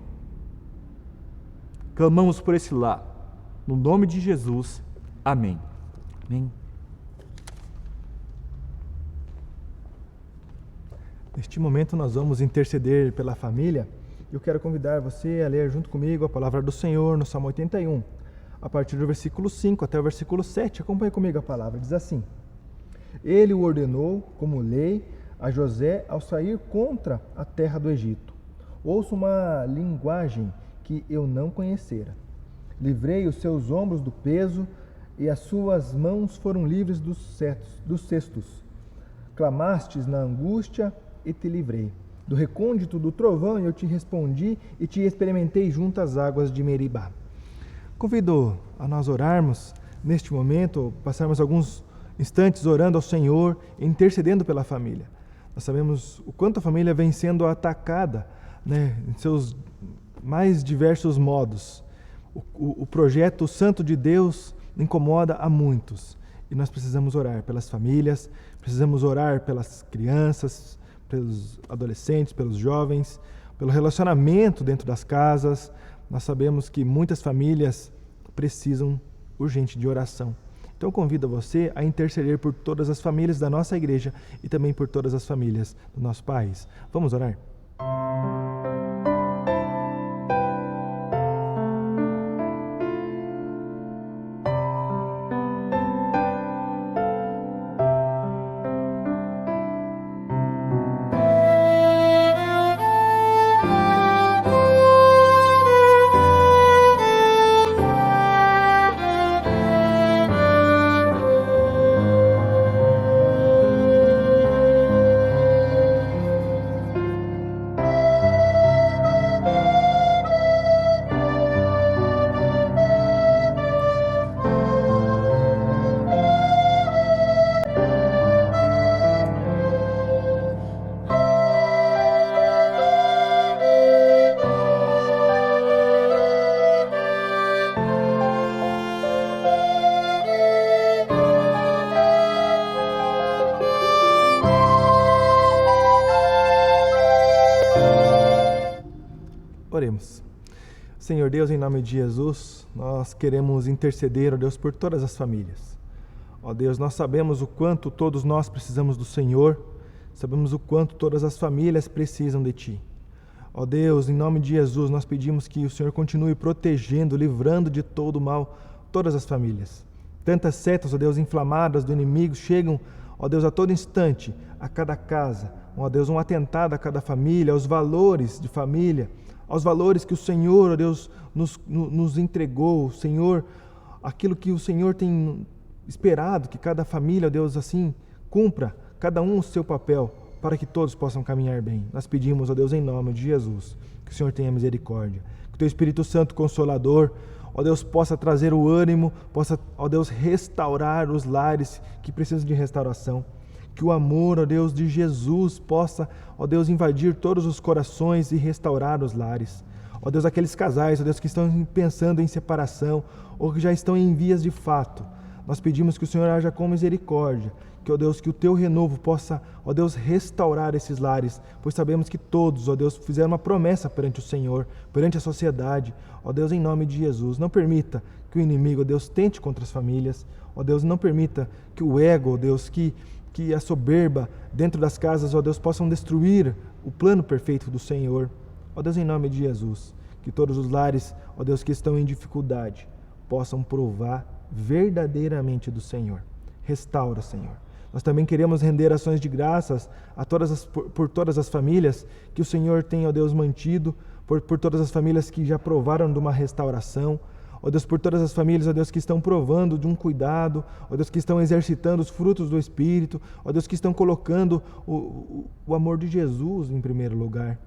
Clamamos por esse lar, no nome de Jesus. Amém. Amém. Neste momento nós vamos interceder pela família. Eu quero convidar você a ler junto comigo a palavra do Senhor no Salmo 81, a partir do versículo 5 até o versículo 7. Acompanhe comigo a palavra. Diz assim: Ele o ordenou como lei a José ao sair contra a terra do Egito. Ouço uma linguagem que eu não conhecera. Livrei os seus ombros do peso e as suas mãos foram livres dos cestos. Clamastes na angústia e te livrei. Do recôndito do trovão eu te respondi e te experimentei junto às águas de Meribá. Convido a nós orarmos neste momento, passarmos alguns instantes orando ao Senhor, intercedendo pela família. Nós sabemos o quanto a família vem sendo atacada, em seus mais diversos modos. O projeto Santo de Deus incomoda a muitos e nós precisamos orar pelas famílias, precisamos orar pelas crianças, pelos adolescentes, pelos jovens, pelo relacionamento dentro das casas. Nós sabemos que muitas famílias precisam urgente de oração. Então convido você a interceder por todas as famílias da nossa igreja e também por todas as famílias do nosso país. Vamos orar? Senhor Deus, em nome de Jesus, nós queremos interceder, ó Deus, por todas as famílias. Ó Deus, nós sabemos o quanto todos nós precisamos do Senhor, sabemos o quanto todas as famílias precisam de Ti. Ó Deus, em nome de Jesus, nós pedimos que o Senhor continue protegendo, livrando de todo o mal todas as famílias. Tantas setas, ó Deus, inflamadas do inimigo chegam, ó Deus, a todo instante, a cada casa. Ó Deus, um atentado a cada família, aos valores de família, aos valores que o Senhor, ó Deus, nos entregou. Senhor, aquilo que o Senhor tem esperado, que cada família, ó Deus, assim, cumpra, cada um o seu papel, para que todos possam caminhar bem. Nós pedimos, ó Deus, em nome de Jesus, que o Senhor tenha misericórdia, que o Teu Espírito Santo Consolador, ó Deus, possa trazer o ânimo, possa, ó Deus, restaurar os lares que precisam de restauração. Que o amor, ó Deus, de Jesus possa, ó Deus, invadir todos os corações e restaurar os lares. Ó Deus, aqueles casais, ó Deus, que estão pensando em separação ou que já estão em vias de fato, nós pedimos que o Senhor haja com misericórdia, que, ó Deus, que o Teu renovo possa, ó Deus, restaurar esses lares, pois sabemos que todos, ó Deus, fizeram uma promessa perante o Senhor, perante a sociedade. Ó Deus, em nome de Jesus, não permita que o inimigo, ó Deus, tente contra as famílias. Ó Deus, não permita que o ego, ó Deus, que a soberba dentro das casas, ó Deus, possam destruir o plano perfeito do Senhor. Ó Deus, em nome de Jesus, que todos os lares, ó Deus, que estão em dificuldade, possam provar verdadeiramente do Senhor. Restaura, Senhor. Nós também queremos render ações de graças a por todas as famílias que o Senhor tem, ó Deus, mantido, por todas as famílias que já provaram de uma restauração. Ó Deus, por todas as famílias, ó Deus, que estão provando de um cuidado, ó Deus, que estão exercitando os frutos do Espírito, ó Deus, que estão colocando o amor de Jesus em primeiro lugar.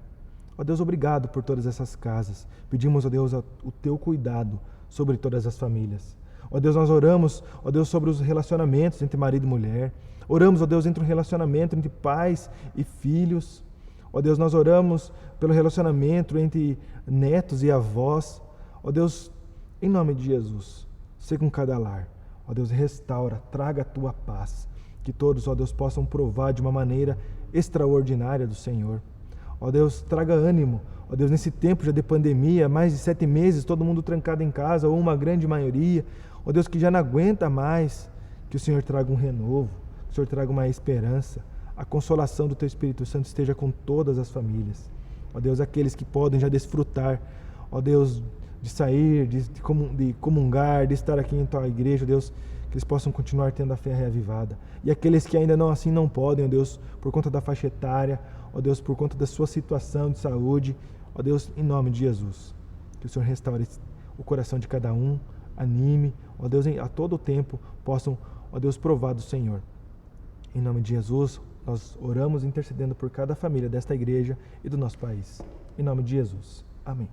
Ó Deus, obrigado por todas essas casas. Pedimos, ó Deus, o Teu cuidado sobre todas as famílias. Ó Deus, nós oramos, ó Deus, sobre os relacionamentos entre marido e mulher. Oramos, ó Deus, entre um relacionamento entre pais e filhos. Ó Deus, nós oramos pelo relacionamento entre netos e avós. Ó Deus, em nome de Jesus, seja com cada lar. Ó Deus, restaura, traga a Tua paz. Que todos, ó Deus, possam provar de uma maneira extraordinária do Senhor. Ó Deus, traga ânimo. Ó Deus, nesse tempo já de pandemia, mais de 7 meses, todo mundo trancado em casa, ou uma grande maioria. Ó Deus, que já não aguenta mais, que o Senhor traga um renovo, que o Senhor traga uma esperança. A consolação do Teu Espírito Santo esteja com todas as famílias. Ó Deus, aqueles que podem já desfrutar, ó Deus, de sair, de comungar, de estar aqui em Tua igreja, ó Deus, que eles possam continuar tendo a fé reavivada. E aqueles que ainda não podem, ó Deus, por conta da faixa etária, ó Deus, por conta da sua situação de saúde, ó Deus, em nome de Jesus, que o Senhor restaure o coração de cada um, anime, ó Deus, a todo tempo possam, ó Deus, provar do Senhor. Em nome de Jesus, nós oramos intercedendo por cada família desta igreja e do nosso país. Em nome de Jesus. Amém.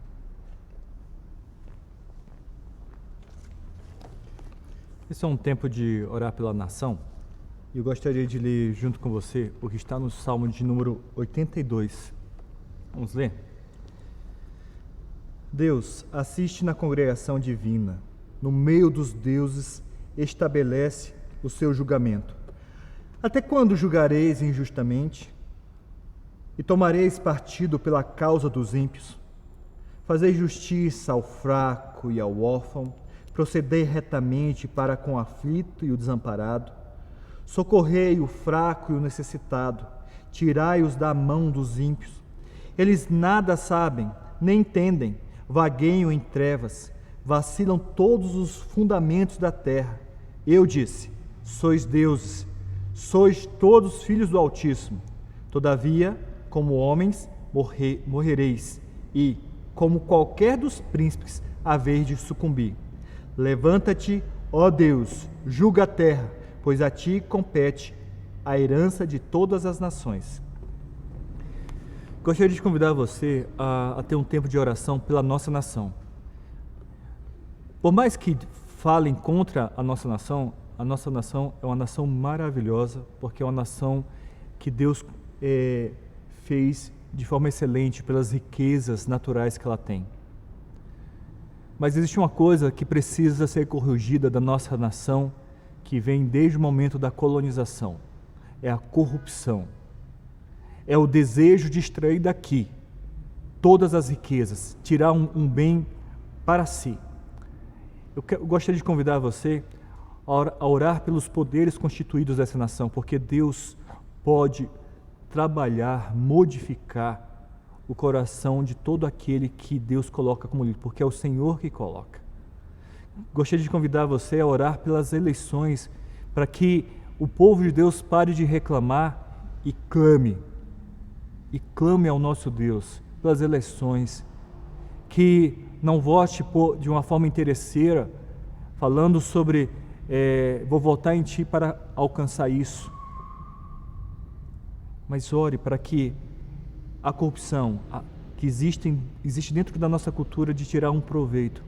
Esse é um tempo de orar pela nação. E eu gostaria de ler junto com você o que está no Salmo de número 82. Vamos ler? Deus, assiste na congregação divina. No meio dos deuses, estabelece o seu julgamento. Até quando julgareis injustamente? E tomareis partido pela causa dos ímpios? Fazei justiça ao fraco e ao órfão, procedei retamente para com o aflito e o desamparado. Socorrei o fraco e o necessitado, tirai-os da mão dos ímpios. Eles nada sabem, nem entendem, vagueiam em trevas, vacilam todos os fundamentos da terra. Eu disse, sois deuses, sois todos filhos do Altíssimo. Todavia, como homens, morrereis, e, como qualquer dos príncipes, haveis de sucumbir. Levanta-te, ó Deus, julga a terra, pois a ti compete a herança de todas as nações. Gostaria de convidar você a ter um tempo de oração pela nossa nação. Por mais que falem contra a nossa nação é uma nação maravilhosa, porque é uma nação que Deus fez de forma excelente pelas riquezas naturais que ela tem. Mas existe uma coisa que precisa ser corrigida da nossa nação, que vem desde o momento da colonização. É a corrupção. É o desejo de extrair daqui todas as riquezas, tirar um bem para si. Eu gostaria de convidar você a orar pelos poderes constituídos dessa nação, porque Deus pode trabalhar, modificar o coração de todo aquele que Deus coloca como líder, porque é o Senhor que coloca. Gostaria de convidar você a orar pelas eleições, para que o povo de Deus pare de reclamar e clame ao nosso Deus pelas eleições, que não vote de uma forma interesseira, falando sobre vou votar em ti para alcançar isso, mas ore para que a corrupção que existe dentro da nossa cultura de tirar um proveito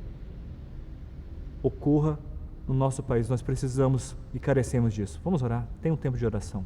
ocorra no nosso país. Nós precisamos e carecemos disso. Vamos orar? Tem um tempo de oração.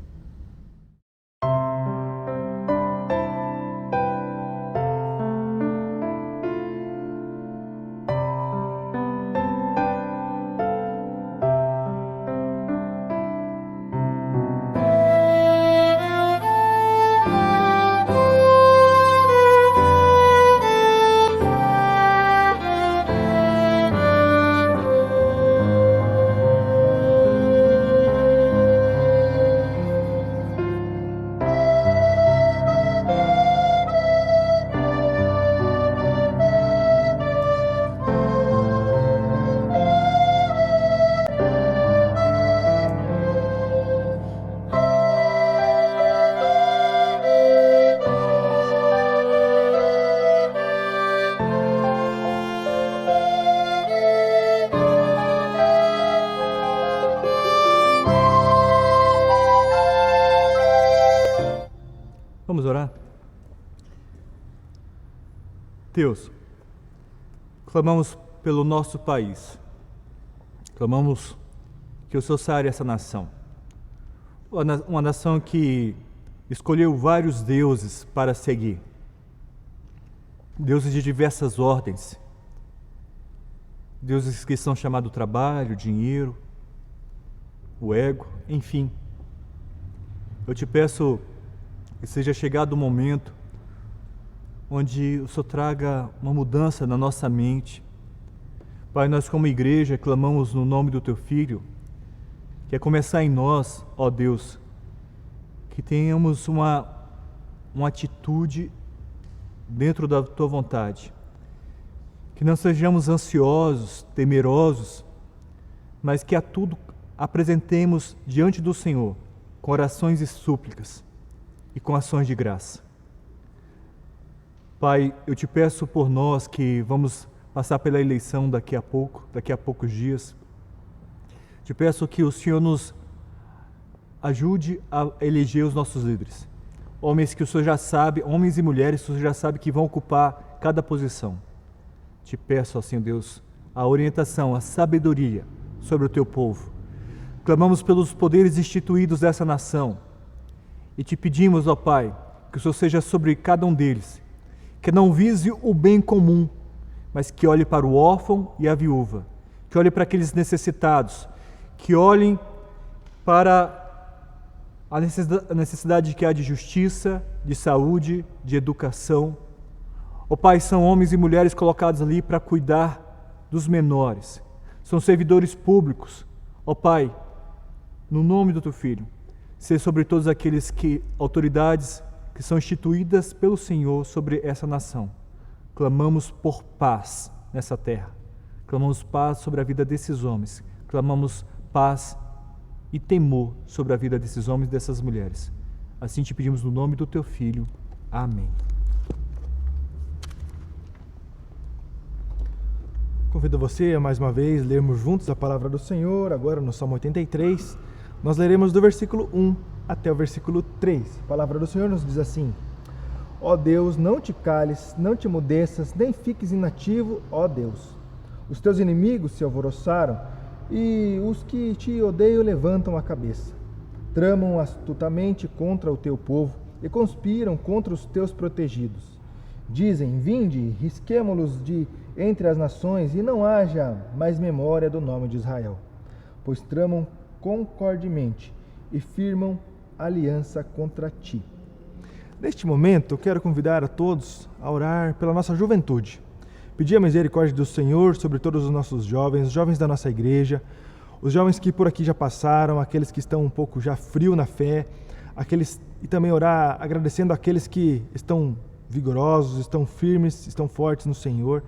Vamos orar? Deus, clamamos pelo nosso país, clamamos que o Senhor sare essa nação, uma nação que escolheu vários deuses para seguir, deuses de diversas ordens, deuses que são chamados trabalho, dinheiro, o ego, enfim. Eu te peço que seja chegado o momento onde o Senhor traga uma mudança na nossa mente. Pai, nós como igreja clamamos no nome do Teu Filho, que é começar em nós, ó Deus, que tenhamos uma atitude dentro da Tua vontade, que não sejamos ansiosos, temerosos, mas que a tudo apresentemos diante do Senhor, com orações e súplicas, e com ações de graça. Pai, eu te peço por nós que vamos passar pela eleição daqui a poucos dias. Te peço que o Senhor nos ajude a eleger os nossos líderes. Homens que o Senhor já sabe, homens e mulheres que o Senhor já sabe que vão ocupar cada posição. Te peço, ó Senhor Deus, a orientação, a sabedoria sobre o teu povo. Clamamos pelos poderes instituídos dessa nação. E te pedimos, ó Pai, que o Senhor seja sobre cada um deles, que não vise o bem comum, mas que olhe para o órfão e a viúva, que olhe para aqueles necessitados, que olhem para a necessidade que há de justiça, de saúde, de educação. Ó Pai, são homens e mulheres colocados ali para cuidar dos menores, são servidores públicos. Ó Pai, no nome do Teu Filho, ser sobre todos aqueles autoridades que são instituídas pelo Senhor sobre essa nação. Clamamos por paz nessa terra. Clamamos paz sobre a vida desses homens. Clamamos paz e temor sobre a vida desses homens e dessas mulheres. Assim te pedimos no nome do Teu Filho. Amém. Convido você a mais uma vez lermos juntos a palavra do Senhor, agora no Salmo 83. Nós leremos do versículo 1 até o versículo 3. A palavra do Senhor nos diz assim: Ó Deus, não te cales, não te emudeças, nem fiques inativo, ó Deus. Os teus inimigos se alvoroçaram e os que te odeiam levantam a cabeça. Tramam astutamente contra o teu povo e conspiram contra os teus protegidos. Dizem: vinde, risquemo-los de entre as nações e não haja mais memória do nome de Israel. Pois tramam concordemente e firmam aliança contra ti. Neste momento, eu quero convidar a todos a orar pela nossa juventude, pedir a misericórdia do Senhor sobre todos os nossos jovens, os jovens da nossa igreja, os jovens que por aqui já passaram, aqueles que estão um pouco já frio na fé, e também orar agradecendo aqueles que estão vigorosos, estão firmes, estão fortes no Senhor.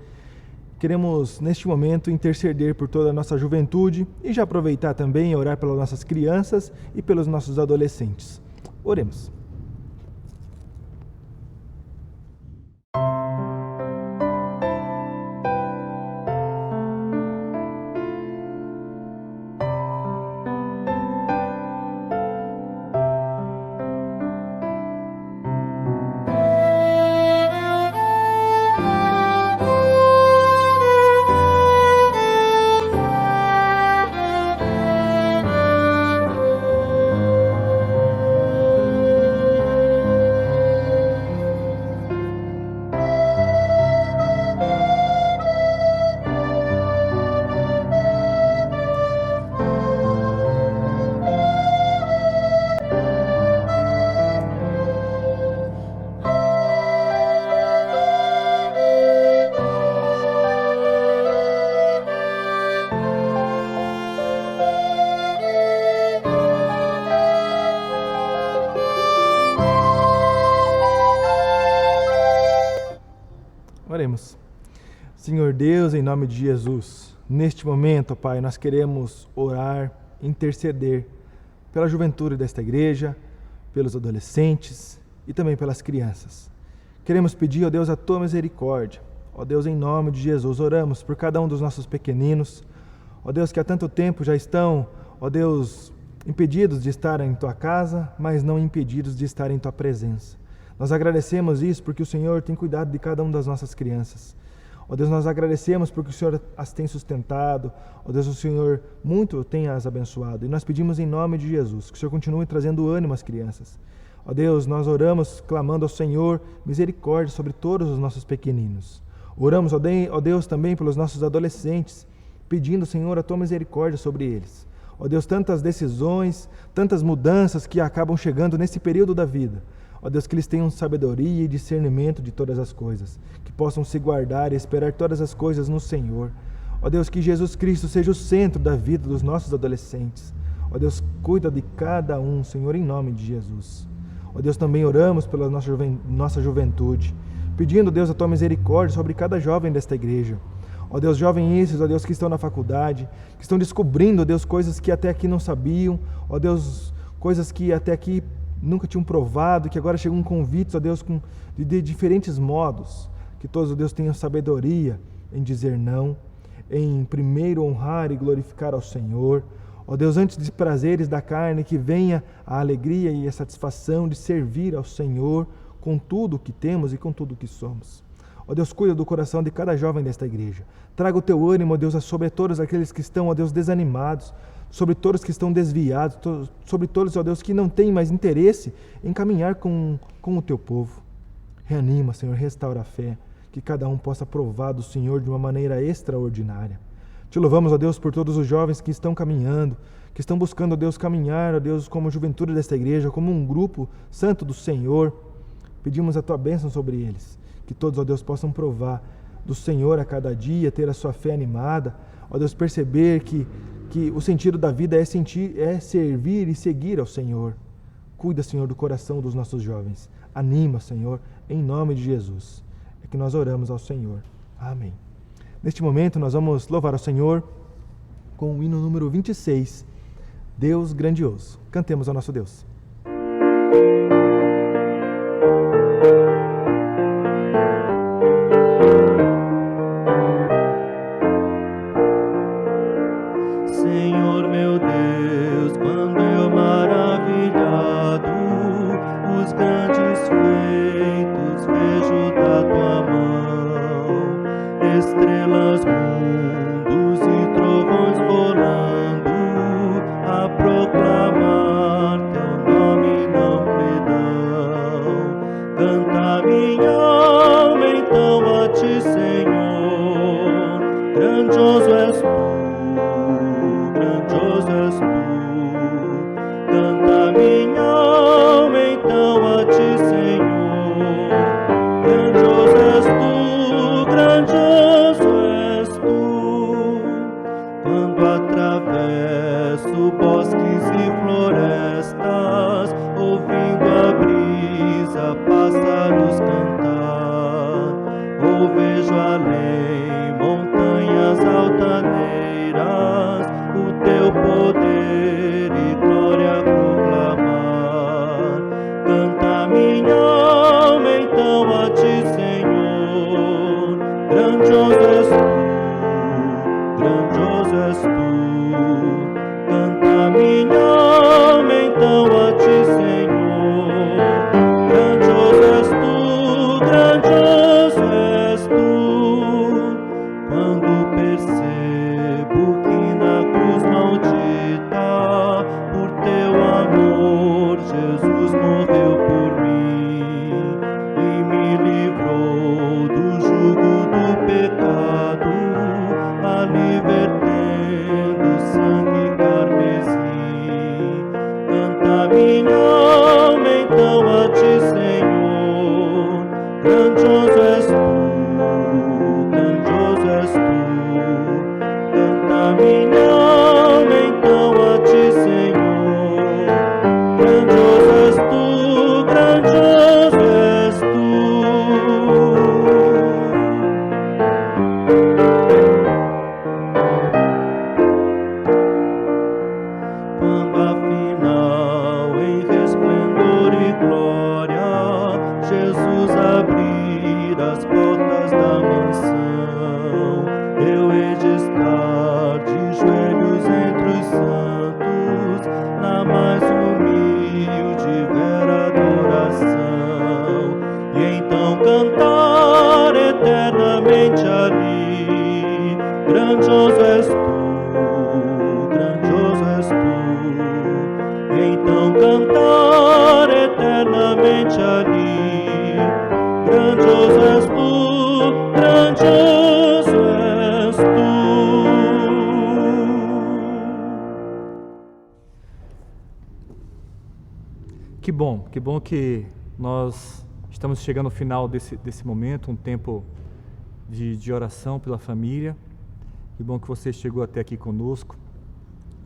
Queremos, neste momento, interceder por toda a nossa juventude e já aproveitar também e orar pelas nossas crianças e pelos nossos adolescentes. Oremos. Oremos. Senhor Deus, em nome de Jesus, neste momento, Pai, nós queremos orar, interceder pela juventude desta igreja, pelos adolescentes e também pelas crianças. Queremos pedir, ó Deus, a Tua misericórdia. Ó Deus, em nome de Jesus, oramos por cada um dos nossos pequeninos. Ó Deus, que há tanto tempo já estão, ó Deus, impedidos de estar em Tua casa, mas não impedidos de estar em Tua presença. Nós agradecemos isso porque o Senhor tem cuidado de cada uma das nossas crianças. Ó Deus, nós agradecemos porque o Senhor as tem sustentado. Ó Deus, o Senhor muito tem as abençoado. E nós pedimos em nome de Jesus que o Senhor continue trazendo ânimo às crianças. Ó Deus, nós oramos clamando ao Senhor misericórdia sobre todos os nossos pequeninos. Oramos, ó Deus, também pelos nossos adolescentes, pedindo, Senhor, a Tua misericórdia sobre eles. Ó Deus, tantas decisões, tantas mudanças que acabam chegando nesse período da vida. Ó Deus, que eles tenham sabedoria e discernimento de todas as coisas, que possam se guardar e esperar todas as coisas no Senhor. Ó Deus, que Jesus Cristo seja o centro da vida dos nossos adolescentes. Ó Deus, cuida de cada um, Senhor, em nome de Jesus. Ó Deus, também oramos pela nossa juventude, pedindo, Deus, a Tua misericórdia sobre cada jovem desta igreja. Ó Deus, jovens esses, ó Deus, que estão na faculdade, que estão descobrindo, ó Deus, coisas que até aqui não sabiam, ó Deus, coisas que até aqui nunca tinham provado, que agora chegam convites, ó Deus, de diferentes modos. Que todos, ó Deus, tenham sabedoria em dizer não, em primeiro honrar e glorificar ao Senhor. Ó Deus, antes dos prazeres da carne, que venha a alegria e a satisfação de servir ao Senhor com tudo o que temos e com tudo o que somos. Ó Deus, cuida do coração de cada jovem desta igreja. Traga o Teu ânimo, ó Deus, sobre todos aqueles que estão, ó Deus, desanimados, sobre todos que estão desviados, sobre todos, ó Deus, que não têm mais interesse em caminhar com o Teu povo. Reanima, Senhor, restaura a fé, que cada um possa provar do Senhor de uma maneira extraordinária. Te louvamos, ó Deus, por todos os jovens que estão caminhando, que estão buscando, ó Deus, caminhar, ó Deus, como juventude desta igreja, como um grupo santo do Senhor. Pedimos a Tua bênção sobre eles, que todos, ó Deus, possam provar do Senhor a cada dia, ter a sua fé animada, ó Deus, perceber que o sentido da vida é servir e seguir ao Senhor. Cuida, Senhor, do coração dos nossos jovens. Anima, Senhor, em nome de Jesus. É que nós oramos ao Senhor. Amém. Neste momento, nós vamos louvar ao Senhor com o hino número 26, Deus Grandioso. Cantemos ao nosso Deus. Senhor meu Deus, quando eu maravilhado os grandes feitos vejo da Tua mão, estrelas, mundos e trovões volando a proclamar Teu nome não me dá. Canta minha alma então a ti, Senhor. Grandioso és tu, grandioso és tu. Canta minha alma então a ti, Senhor. Grandioso és tu, grandioso és tu. Quando afinal em resplendor e glória Jesus abrir as portas da mansão, eu hei de estar de joelhos entre os santos, na mais humilde e vera adoração, e então cantar eternamente ali. Grandioso és tu, grandioso és tu, e então cantar eternamente ali. Grandioso és tu, grandioso és tu. Que bom que nós estamos chegando ao final desse momento, um tempo de oração pela família. Que bom que você chegou até aqui conosco.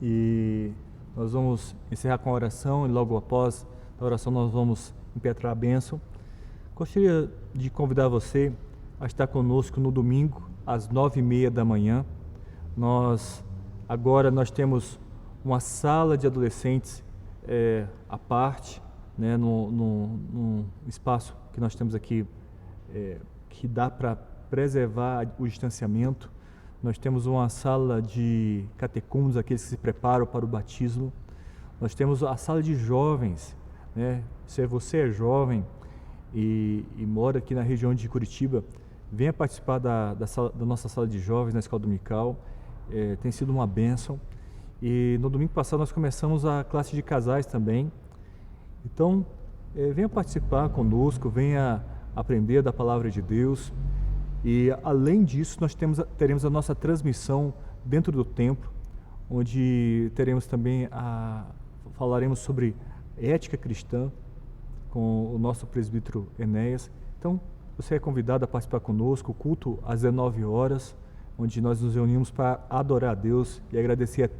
E nós vamos encerrar com a oração e logo após a oração nós vamos impetrar a bênção. Gostaria de convidar você a estar conosco no domingo às 9h30 da manhã. Agora nós temos uma sala de adolescentes à parte, né, num espaço que nós temos aqui que dá para preservar o distanciamento. Nós temos uma sala de catecúmenos, aqueles que se preparam para o batismo. Nós temos a sala de jovens, né? Se você é jovem e mora aqui na região de Curitiba, venha participar da nossa sala de jovens na Escola Dominical. Tem sido uma bênção. E no domingo passado nós começamos a classe de casais também. Então, venha participar conosco, venha aprender da Palavra de Deus. E além disso, nós teremos a nossa transmissão dentro do templo, onde teremos também falaremos sobre ética cristã com o nosso presbítero Enéas. Então, você é convidado a participar conosco, o culto às 19 horas, onde nós nos reunimos para adorar a Deus e agradecer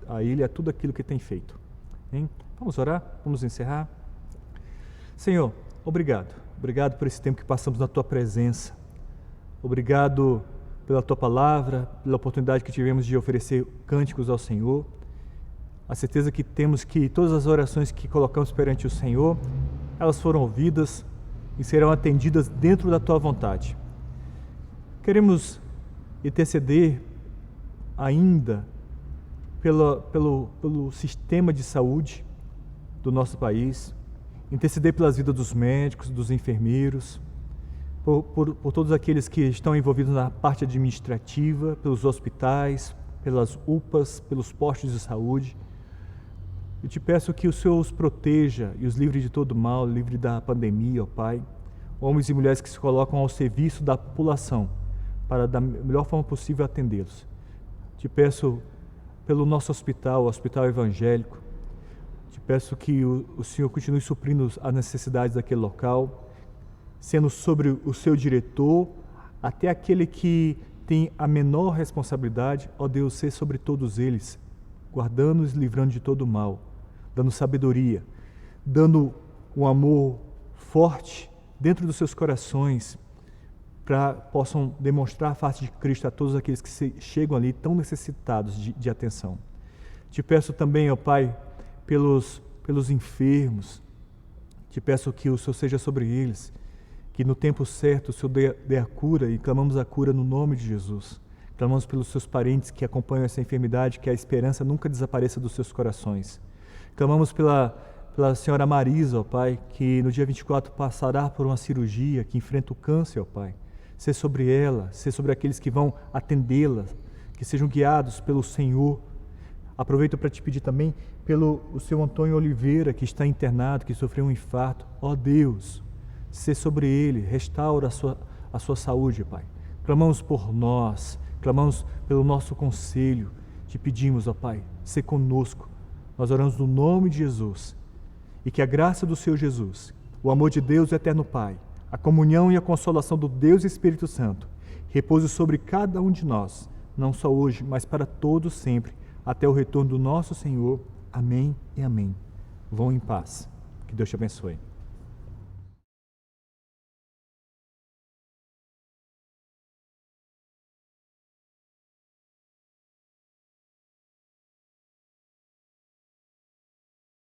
a Ele a tudo aquilo que tem feito. Hein? Vamos orar? Vamos encerrar? Senhor, obrigado. Obrigado por esse tempo que passamos na Tua presença. Obrigado pela Tua palavra, pela oportunidade que tivemos de oferecer cânticos ao Senhor. A certeza que temos que todas as orações que colocamos perante o Senhor, elas foram ouvidas e serão atendidas dentro da Tua vontade. Queremos interceder ainda pelo sistema de saúde do nosso país, interceder pelas vidas dos médicos, dos enfermeiros, por todos aqueles que estão envolvidos na parte administrativa, pelos hospitais, pelas UPAs, pelos postos de saúde. Eu te peço que o Senhor os proteja e os livre de todo mal, livre da pandemia, ó Pai. Homens e mulheres que se colocam ao serviço da população para da melhor forma possível atendê-los. Te peço pelo nosso hospital, o Hospital Evangélico. Te peço que o Senhor continue suprindo as necessidades daquele local, sendo sobre o seu diretor, até aquele que tem a menor responsabilidade, ó Deus, ser sobre todos eles, guardando-os e livrando de todo mal, dando sabedoria, dando um amor forte dentro dos seus corações, para possam demonstrar a face de Cristo a todos aqueles que chegam ali tão necessitados de atenção. Te peço também, ó Pai, pelos enfermos, te peço que o Senhor seja sobre eles, que no tempo certo o Senhor dê a cura, e clamamos a cura no nome de Jesus. Clamamos pelos seus parentes que acompanham essa enfermidade, que a esperança nunca desapareça dos seus corações. Clamamos pela senhora Marisa, ó Pai, que no dia 24 passará por uma cirurgia, que enfrenta o câncer, ó Pai. Ser sobre ela, ser sobre aqueles que vão atendê-la, que sejam guiados pelo Senhor. Aproveito para te pedir também pelo o seu Antônio Oliveira, que está internado, que sofreu um infarto. Ó Deus, ser sobre ele, restaura a sua saúde, Pai. Clamamos por nós, clamamos pelo nosso conselho. Te pedimos, ó Pai, ser conosco. Nós oramos no nome de Jesus. e que a graça do Senhor Jesus, o amor de Deus, o eterno Pai, a comunhão e a consolação do Deus Espírito Santo repouse sobre cada um de nós, não só hoje, mas para todos sempre, até o retorno do nosso Senhor. Amém e amém. Vão em paz. Que Deus te abençoe.